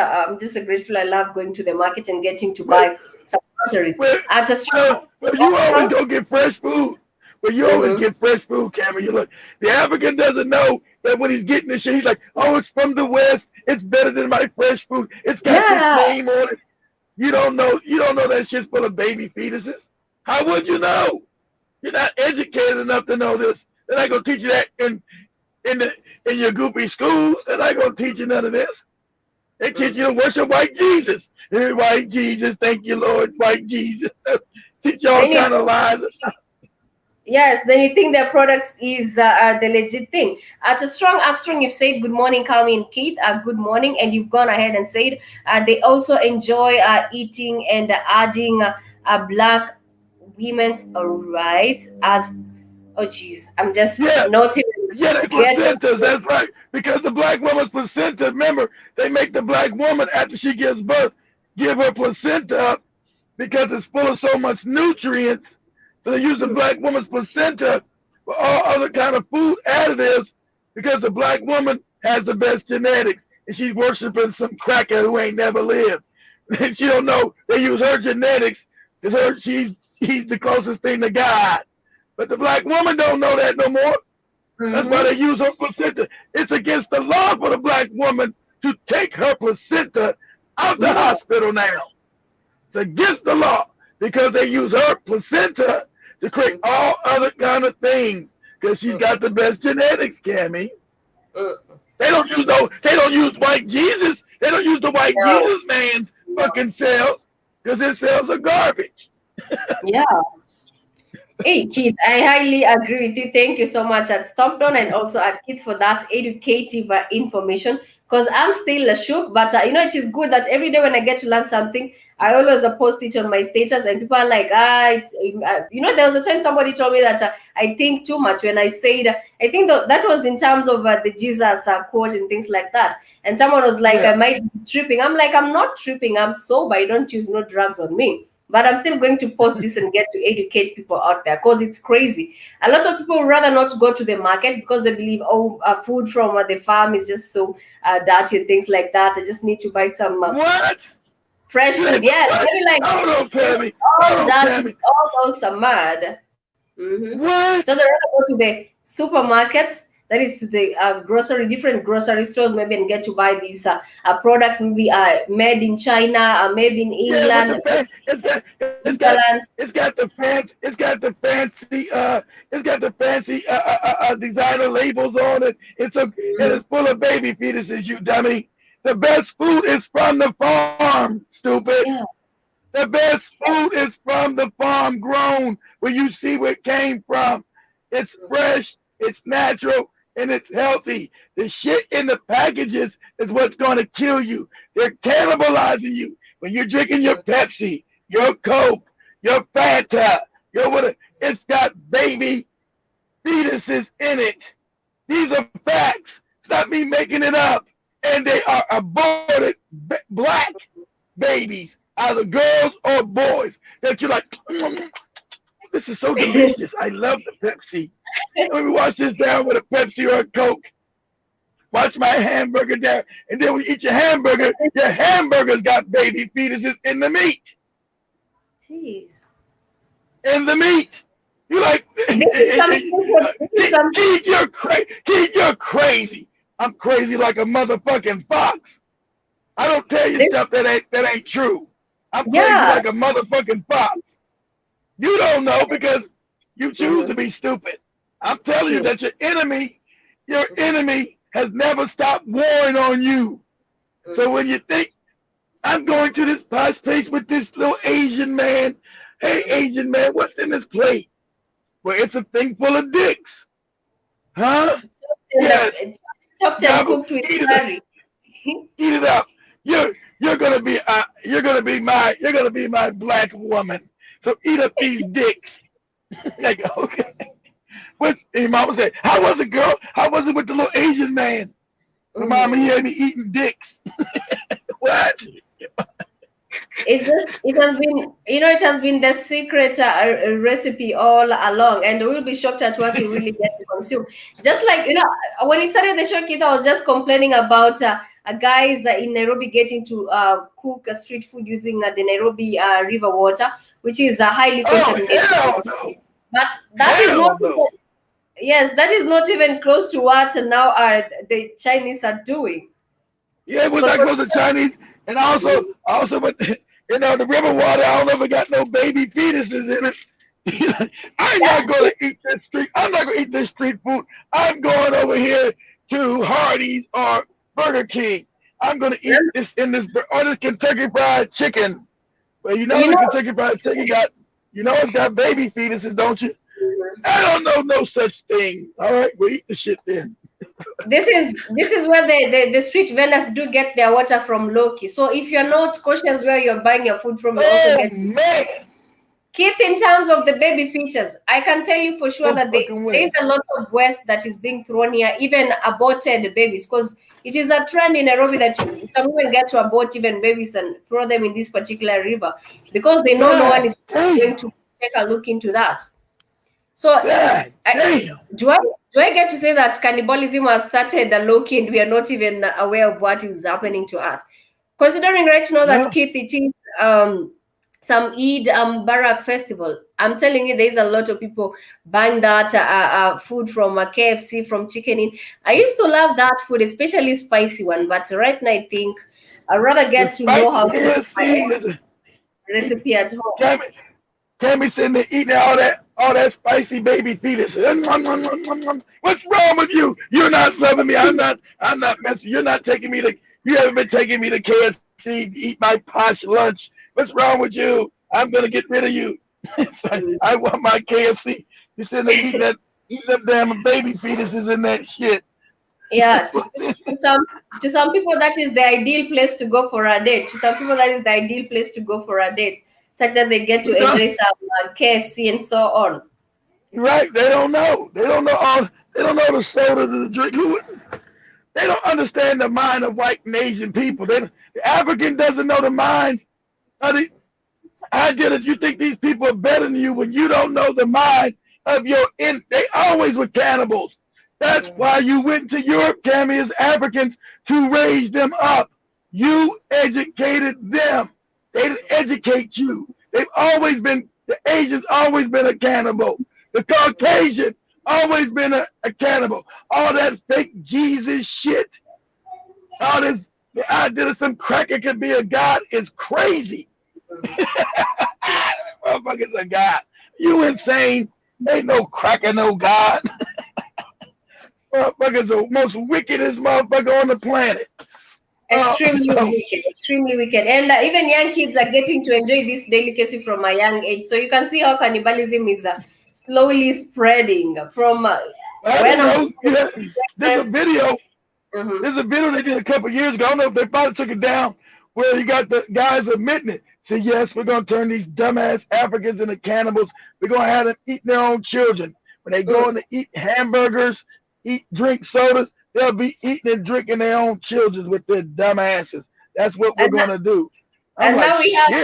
grateful. I love going to the market and getting to buy some groceries. You always go get fresh food. But you always get fresh food, Calmie. You look, the African doesn't know that when he's getting this shit, he's like, oh, it's from the West. It's better than my fresh food. It's got this name on it. You don't know that shit's full of baby fetuses. How would you know? You're not educated enough to know this. They're not gonna teach you that in your goofy schools. They're not gonna teach you none of this. They teach you to worship white Jesus. Hey, white Jesus, thank you, Lord, white Jesus. Teach you all kind of lies. Yes, then you think their products is the legit thing. To Strong Armstrong, you've said good morning, Calmie and Keith. Good morning, and you've gone ahead and said they also enjoy eating and adding black women's rights as. Oh, geez, I'm just noting. Yeah, they placentas. That's right, because the black woman's placenta. Remember, they make the black woman after she gives birth give her placenta up because it's full of so much nutrients. So they use the black woman's placenta for all other kind of food additives because the black woman has the best genetics and she's worshiping some cracker who ain't never lived. And she don't know they use her genetics because she's the closest thing to God. But the black woman don't know that no more. That's why they use her placenta. It's against the law for the black woman to take her placenta out the hospital now. It's against the law because they use her placenta to create all other kind of things because she's got the best genetics, Calmie. They don't use no. They don't use white Jesus. They don't use the white No, Jesus man's no. fucking cells because his cells are garbage. Yeah. Hey, Keith, I highly agree with you. Thank you so much at Stockton and also at Keith for that educative information. Because I'm still shook, but it is good that every day when I get to learn something, I always post it on my status, and people are like, there was a time somebody told me that I think too much when I said, I think that was in terms of the Jesus quote and things like that. And someone was like, I Yeah, might be tripping. I'm like, I'm not tripping. I'm sober. I don't use no drugs on me. But I'm still going to post this and get to educate people out there because it's crazy. A lot of people would rather not go to the market because they believe, food from the farm is just so dirty and things like that. I just need to buy some what? fresh You food. ain't Yeah, what? maybe like Hold on, Pammy. all Hold on, that, Pammy. all those are mad. So What? they rather go to the supermarkets, that is to the different grocery stores, maybe, and get to buy these products, maybe made in China, maybe in Yeah, with England, the fan. Netherlands. It's got the fancy. It's got the fancy designer labels on it. And Mhm. it's full of baby fetuses. You dummy. The best food is from the farm. Stupid. Yeah. The best food is from the farm, grown, where you see where it came from. It's fresh, it's natural, and it's healthy. The shit in the packages is what's going to kill you. They're cannibalizing you. When you're drinking your Pepsi, your Coke, your Fanta, your whatever, it's got baby fetuses in it. These are facts. It's not me making it up. And they are aborted black babies, either girls or boys, that you're like, this is so delicious. I love the Pepsi. Let me wash this down with a Pepsi or a Coke. Watch my hamburger down. And then when you eat your hamburger's got baby fetuses in the meat. Jeez. In the meat. You're like, This is something. This is something. Keith, you're crazy. Keith, you're crazy. I'm crazy like a motherfucking fox. I don't tell you stuff that ain't true. I'm crazy Yeah. like a motherfucking fox. You don't know because you choose to be stupid. I'm telling you True. that your enemy has never stopped warring on you. So when you think, I'm going to this posh place with this little Asian man, hey Asian man, what's in this plate? Well, it's a thing full of dicks. Huh? Yes. Chopped and cooked with curry. Eat it up. You're gonna be my black woman. So eat up these dicks. Like, okay. What your mama said, how was it, girl? How was it with the little Asian man? The mama, he had me eating dicks. What? It has been the secret recipe all along, and we'll be shocked at what you really get to consume. Just like, when we started the show, Kid, I was just complaining about guys in Nairobi getting to cook street food using the Nairobi river water, which is highly contaminated. Hell no. But that is not no. yes, that is not even close to what now the Chinese are doing. Yeah, we're not close to Chinese. And also with the river water, I don't know if it got no baby fetuses in it. I'm not going to eat this street. I'm not going to eat this street food. I'm going over here to Hardee's or Burger King. I'm going to eat this this Kentucky Fried Chicken. Well, the Kentucky Fried Chicken it's got baby fetuses, don't you? I don't know no such thing. All right, we'll eat the shit then. This is where the street vendors do get their water from Loki. So if you're not cautious where you're buying your food from, you also get. Man. Keep in terms of the baby features, I can tell you for sure that there is a lot of waste that is being thrown here, even aborted babies, because it is a trend in Nairobi that some women get to abort even babies and throw them in this particular river because they know no one is going to take a look into that. So do I get to say that cannibalism has started low-key and we are not even aware of what is happening to us? Considering right now that Keith, it is some Eid Barak festival. I'm telling you, there's a lot of people buying that food from KFC, from Chicken Inn. I used to love that food, especially spicy one. But right now, I think I'd rather get to know how to make my own recipe at home. Cammy sitting there eating all that spicy baby fetus. What's wrong with you? You're not loving me. I'm not messing. You're not taking me to. You haven't been taking me to KFC to eat my posh lunch. What's wrong with you? I'm gonna get rid of you. It's like, I want my KFC. You're sitting there eating them damn baby fetuses and that shit. Yeah, to some people that is the ideal place to go for a date. To some people that is the ideal place to go for a date, such that they get to enjoy some KFC and so on. Right? They don't know. They don't know all. They don't know the soda, the drink. They don't understand the mind of white and Asian people. The African doesn't know the mind of the. I get it. You think these people are better than you when you don't know the mind of your. They always were cannibals. That's why you went to Europe, Cammy, as Africans to raise them up. You educated them. They didn't educate you. They've always been, the Asians always been a cannibal. The Caucasian always been a cannibal. All that fake Jesus shit. All this, the idea that some cracker could be a god is crazy. Motherfucker's a god. You insane. Ain't no cracker, no god. Motherfucker's the most wickedest motherfucker on the planet. Extremely wicked, extremely wicked. And even young kids are getting to enjoy this delicacy from a young age. So you can see how cannibalism is slowly spreading from there's a video. There's a video they did a couple years ago. I don't know if they probably took it down, where you got the guys admitting it. Say, yes, we're going to turn these dumbass Africans into cannibals. We're going to have them eat their own children. When they go in to eat hamburgers, drink sodas, they'll be eating and drinking their own children with their dumb asses. That's what we're going to do. And now we have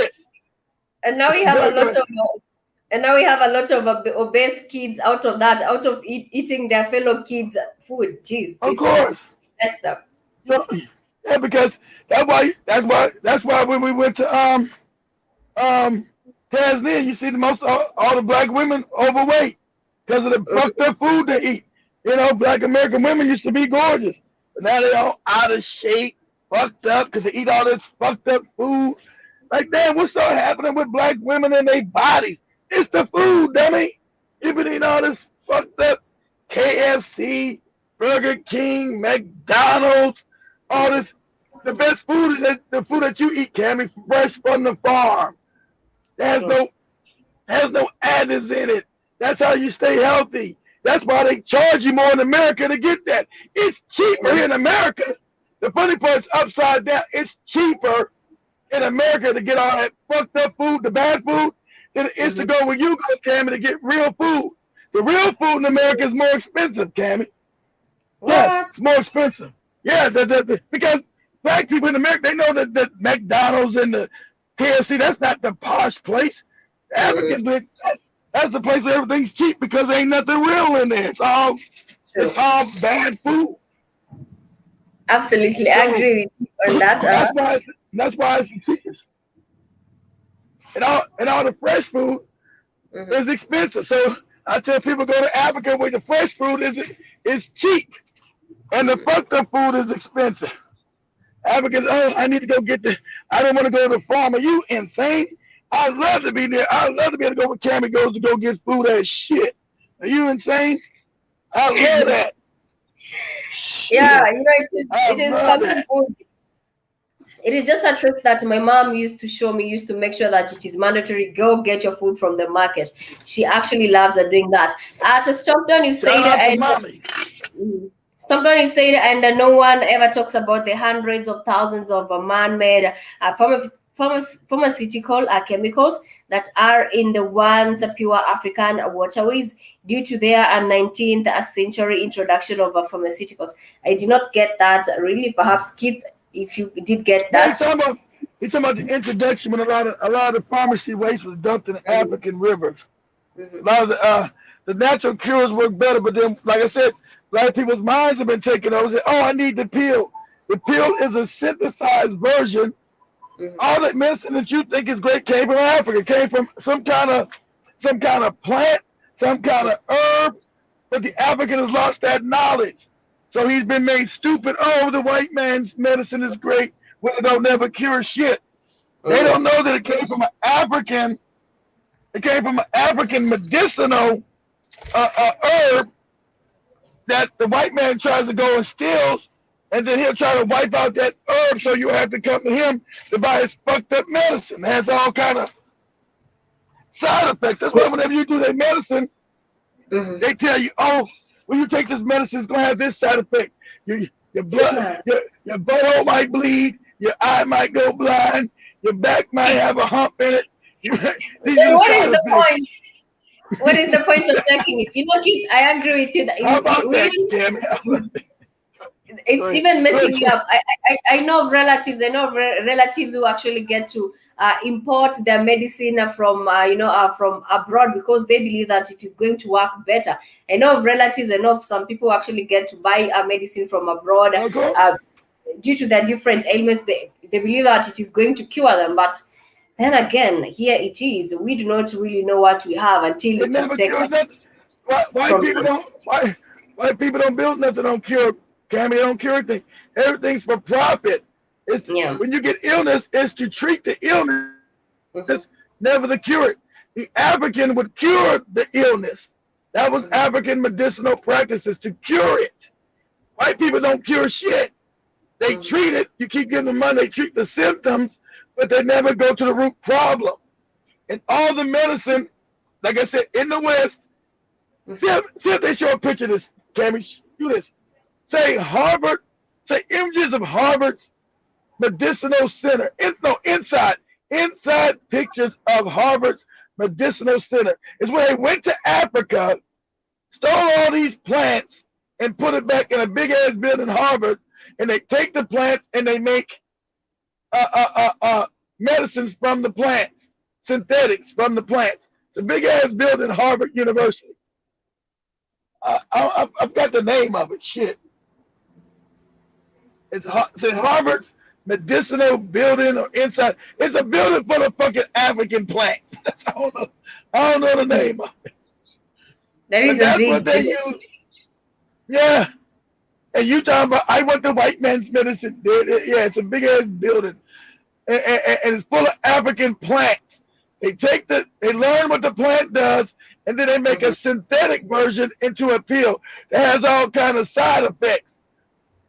a lot of obese kids out of eating their fellow kids' food. Jeez, of course, messed up. Yeah, because that's why when we went to Tanzania, you see all the black women overweight because of the fucked up food they eat. You know, black American women used to be gorgeous, but now they all out of shape, fucked up because they eat all this fucked up food. Like, damn, what's so happening with black women and their bodies? It's the food, dummy. You've been eating all this fucked up KFC, Burger King, McDonald's, all this. The best food is the food that you eat, Cammy, fresh from the farm. Has no additives in it. That's how you stay healthy. That's why they charge you more in America to get that. It's cheaper here in America. The funny part's upside down. It's cheaper in America to get all that fucked up food, the bad food, than it is to go where you go, Cammy, to get real food. The real food in America is more expensive, Cammy. Yes, it's more expensive. Yeah, because black people in America, they know that the McDonald's and the KFC, that's not the posh place. Africans, that's the place where everything's cheap because there ain't nothing real in there. It's all bad food. Absolutely, I agree with you on that. That's why it's the cheapest. And all the fresh food is expensive. So I tell people, go to Africa where the fresh food is cheap, and the fucked up food is expensive. Africans, I need to go I don't want to go to the farm. Are you insane? I'd love to be there. I'd love to be able to go where Cammy goes to go get food as shit. Are you insane? I love that. Yeah, it is something good. It is just a trick that my mom used to make sure that it is mandatory. Go get your food from the market. She actually loves doing that. To stop down, you say that. And no one ever talks about the hundreds of thousands of man-made pharmaceutical chemicals that are in the once pure African waterways due to their 19th century introduction of pharmaceuticals. I did not get that really. Perhaps Keith, if you did get that. You're talking about the introduction when a lot of the pharmacy waste was dumped in the African rivers. A lot of the natural cures work better, but then, like I said, a lot of people's minds have been taken over. Say, I need the pill. The pill is a synthesized version. All that medicine that you think is great came from Africa. Came from some kind of plant, some kind of herb, but the African has lost that knowledge. So he's been made stupid. Oh, the white man's medicine is great when it don't never cure shit. They don't know that it came from an African It came from an African medicinal herb that the white man tries to go and steals, and then he'll try to wipe out that herb, so you have to come to him to buy his fucked up medicine. It has all kind of side effects. That's why whenever you do that medicine, they tell you, oh, when you take this medicine, it's gonna have this side effect. Your blood, your butthole might bleed, your eye might go blind, your back might have a hump in it. Then what is the point? What is the point of taking it? You know, Keith, I agree with you that How about that, it's even messing you up. I know relatives. I know relatives who actually get to import their medicine from from abroad because they believe that it is going to work better. I know of relatives. I know of some people who actually get to buy medicine from abroad due to their different ailments. They believe that it is going to cure them, but then again, here it is. We do not really know what we have until it is taken. White people don't build nothing, don't cure. Calmie, don't cure anything. Everything's for profit. When you get illness, it's to treat the illness, never to cure it. The African would cure the illness. That was African medicinal practices, to cure it. White people don't cure shit. They treat it. You keep giving them money. They treat the symptoms, but they never go to the root problem. And all the medicine, like I said, in the West, see if they show a picture of this, Calmie, do this. Say Harvard, say images of Harvard's medicinal center. Inside pictures of Harvard's medicinal center. It's where they went to Africa, stole all these plants, and put it back in a big ass building, Harvard, and they take the plants and they make medicines from the plants, synthetics from the plants. It's a big ass building, Harvard University. I've got the name of it. Shit. It's Harvard's medicinal building or inside. It's a building full of fucking African plants. I don't know the name of it. That is a big deal. Yeah. And you talking about, I want the white man's medicine. Yeah, it's a big ass building. And it's full of African plants. They learn what the plant does, and then they make a synthetic version into a pill that has all kind of side effects.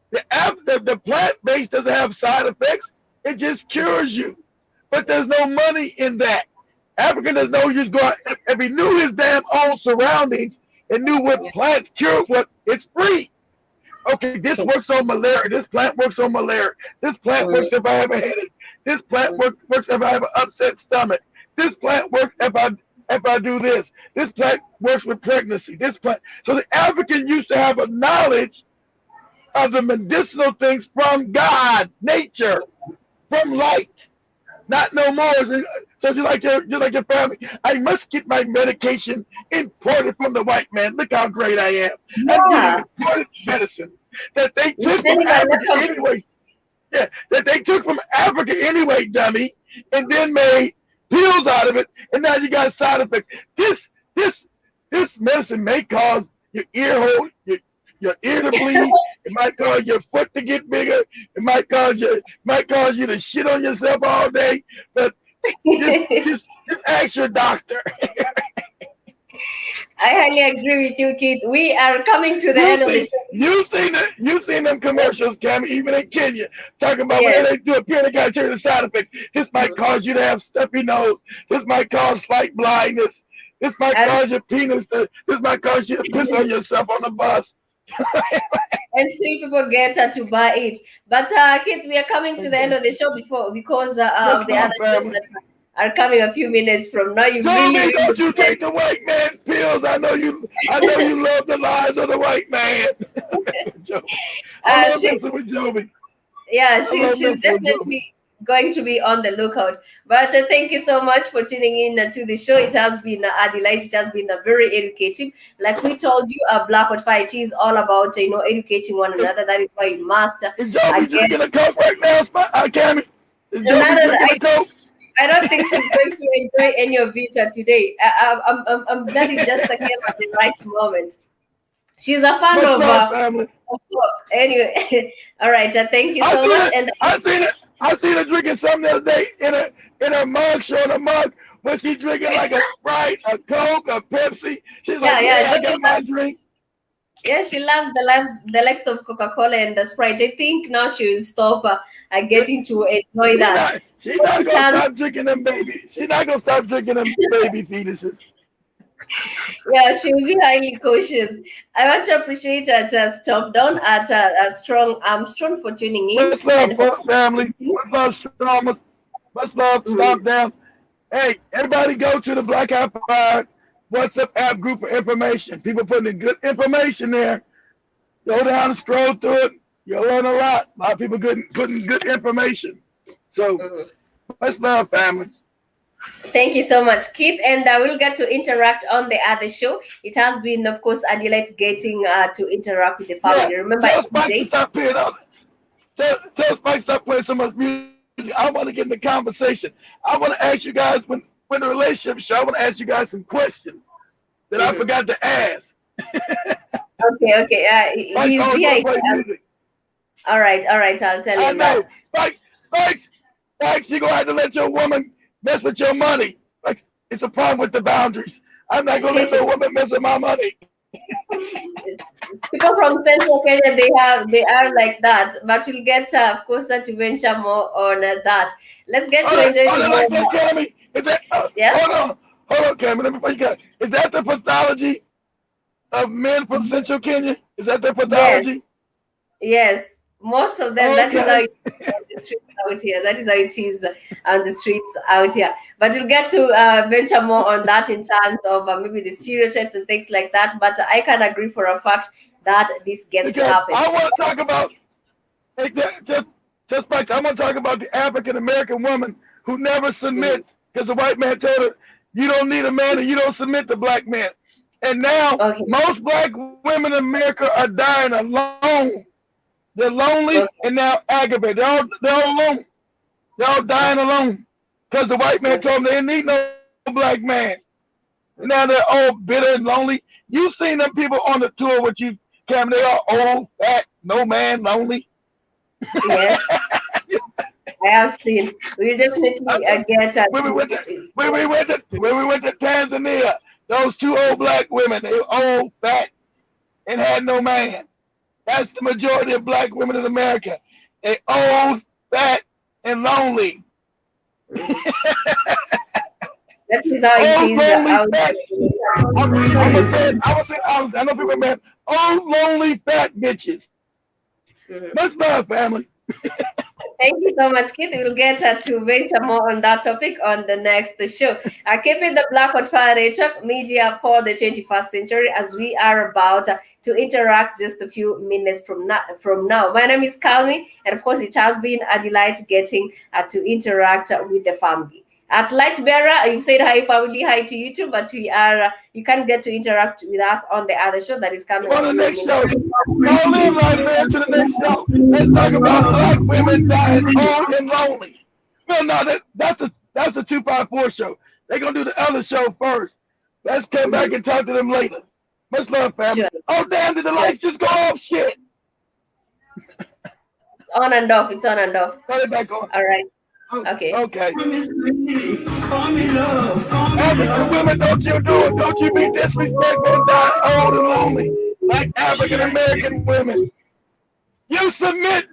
The plant base doesn't have side effects. It just cures you. But there's no money in that. African doesn't know you just go out. If he knew his damn own surroundings and knew what plants cure what, it's free. Okay, this works on malaria. This plant works on malaria. This plant works if I have a headache. This plant works if I have an upset stomach. This plant works if I do this. This plant works with pregnancy. This plant. So the African used to have a knowledge of the medicinal things from God, nature, from light. Not no more. So just like your family, I must get my medication imported from the white man. Look how great I am. Yeah. I'm getting imported medicine that they took from Africa anyway. Yeah, that they took from Africa anyway, dummy, and then made pills out of it, and now you got side effects. This medicine may cause your ear hole, your ear to bleed. It might cause your foot to get bigger. It might cause you to shit on yourself all day. But just ask your doctor. I highly agree with you, Keith. We are coming to the end of the show. You've seen them commercials, Calmie, even in Kenya, talking about when they do a pill, they gotta tell you the side effects. This might cause you to have stuffy nose. This might cause slight blindness. This might cause your penis to. This might cause you to piss on yourself on the bus. And see people get to buy it. But Keith, we are coming to the end of the show because of the other shows that are coming a few minutes from now. Don't you take the white man's pills? I know you love the lies of the white man. I love messing with Jovi. Yeah, she's definitely going to be on the lookout. But thank you so much for tuning in to the show. It has been a delight. It has been very educative. Like we told you, Black Hot Fire, it is all about educating one another. That is why you must. Is Jovi drinking a Coke right now, Calmie? Is Jovi drinking a Coke? I don't think she's going to enjoy any of it today. I'm glad it just came at the right moment. She's a fan of Coke. Anyway, all right. Thank you so much. And I seen her drinking something the other day in a mug, showing a mug Was she drinking like a Sprite, a Coke, a Pepsi? She's Yeah, like, yeah. yeah, I got Joey my loves, drink. yeah, she loves the likes of Coca-Cola and the Sprite. I think now she will stop getting to enjoy that. She's When not it gonna comes, stop drinking them baby. She's not gonna stop drinking them baby fetuses. yeah, she will be highly cautious. I want to appreciate just Top Down at Strong Armstrong for tuning in Much love, and for family. Much love, Strong. Much love, Mhm. Stomp Down. Hey, everybody go to the Black Eye Pride WhatsApp app group for information. People putting in good information there. Go down and scroll through it. You'll learn a lot. A lot of people putting good information. So Mhm. much love, family. Thank you so much, Keith. And we'll get to interact on the other show. It has been, of course, a delight getting to interact with the Yeah, family. Remember, tell every Spike to day. stop playing all tell Spike to stop playing so much music. I want to get in the conversation. I want to ask you guys when the relationship show, I want to ask you guys some questions that I Mhm. forgot to ask. Okay, okay. Spike's He's always here. want to play music. All right, all right. I'll tell I him that. know. Spike, you're gonna have to let your woman mess with your money. Like it's a problem with the boundaries. I'm not gonna let no woman mess with my money. People from Central Kenya, they are like that. But we'll get, of course, to venture more on that. Let's get to enjoy Are they tomorrow. like that, Calmie? Is that Yeah. hold on, Calmie, let me break it. Is that the pathology of men from Central Kenya? Is that their Yes. pathology? Yes, most of them. That is how Okay. it is on the streets out here. That is how it is on the streets out here. But we'll get to venture more on that in terms of maybe the stereotypes and things like that. But I can agree for a fact that this gets to Because happen. I want to talk about hey, just Spike, I want to talk about the African American woman who never Mhm. submits because the white man told her you don't need a man and you don't submit to black men. And now Okay. most black women in America are dying alone. They're lonely Okay. and now aggravated. They're all alone. They're all dying alone because the white man Okay. told them they didn't need no black man. And now they're all bitter and lonely. You've seen them people on the tour with you, Cam. They are old, fat, no man, lonely. Yes, I have seen. We'll definitely get when we went to to. when we went to Tanzania, those two old black women, they were old, fat, and had no man. That's the majority of black women in America. They old, fat, and lonely. Mhm. That is how it Old, is lonely, out fat. I'm gonna say it. there. I'm gonna say it. I know people, man. Old, lonely, fat bitches. Mhm. Much love, family. Thank you so much, Keith. We'll get to venture more on that topic on the next show. Keeping the Black on Fire Network media for the 21st century as we are about to interact just a few minutes from now. My name is Calmie, and of course, it has been a delight getting to interact with the family. At Light Bearer, you said hi family, hi to you too, but we are you can get to interact with us on the other show that is coming a On the few next show, minutes. call in, Light Bear, to the next show. Let's talk about black women dying old and lonely. No, no, that's the 254 show. They're gonna do the other show first. Let's come back Mhm. and talk to them later. Much love, family. Sure, Oh damn, did the sure. lights just go off? Shit. It's on and off. It's on and off. Turn it back on. All right. Oh, Okay. okay. Call me love, call me African love. women, don't you do it. Don't you be disrespectful and die old and lonely like African American women. You submit,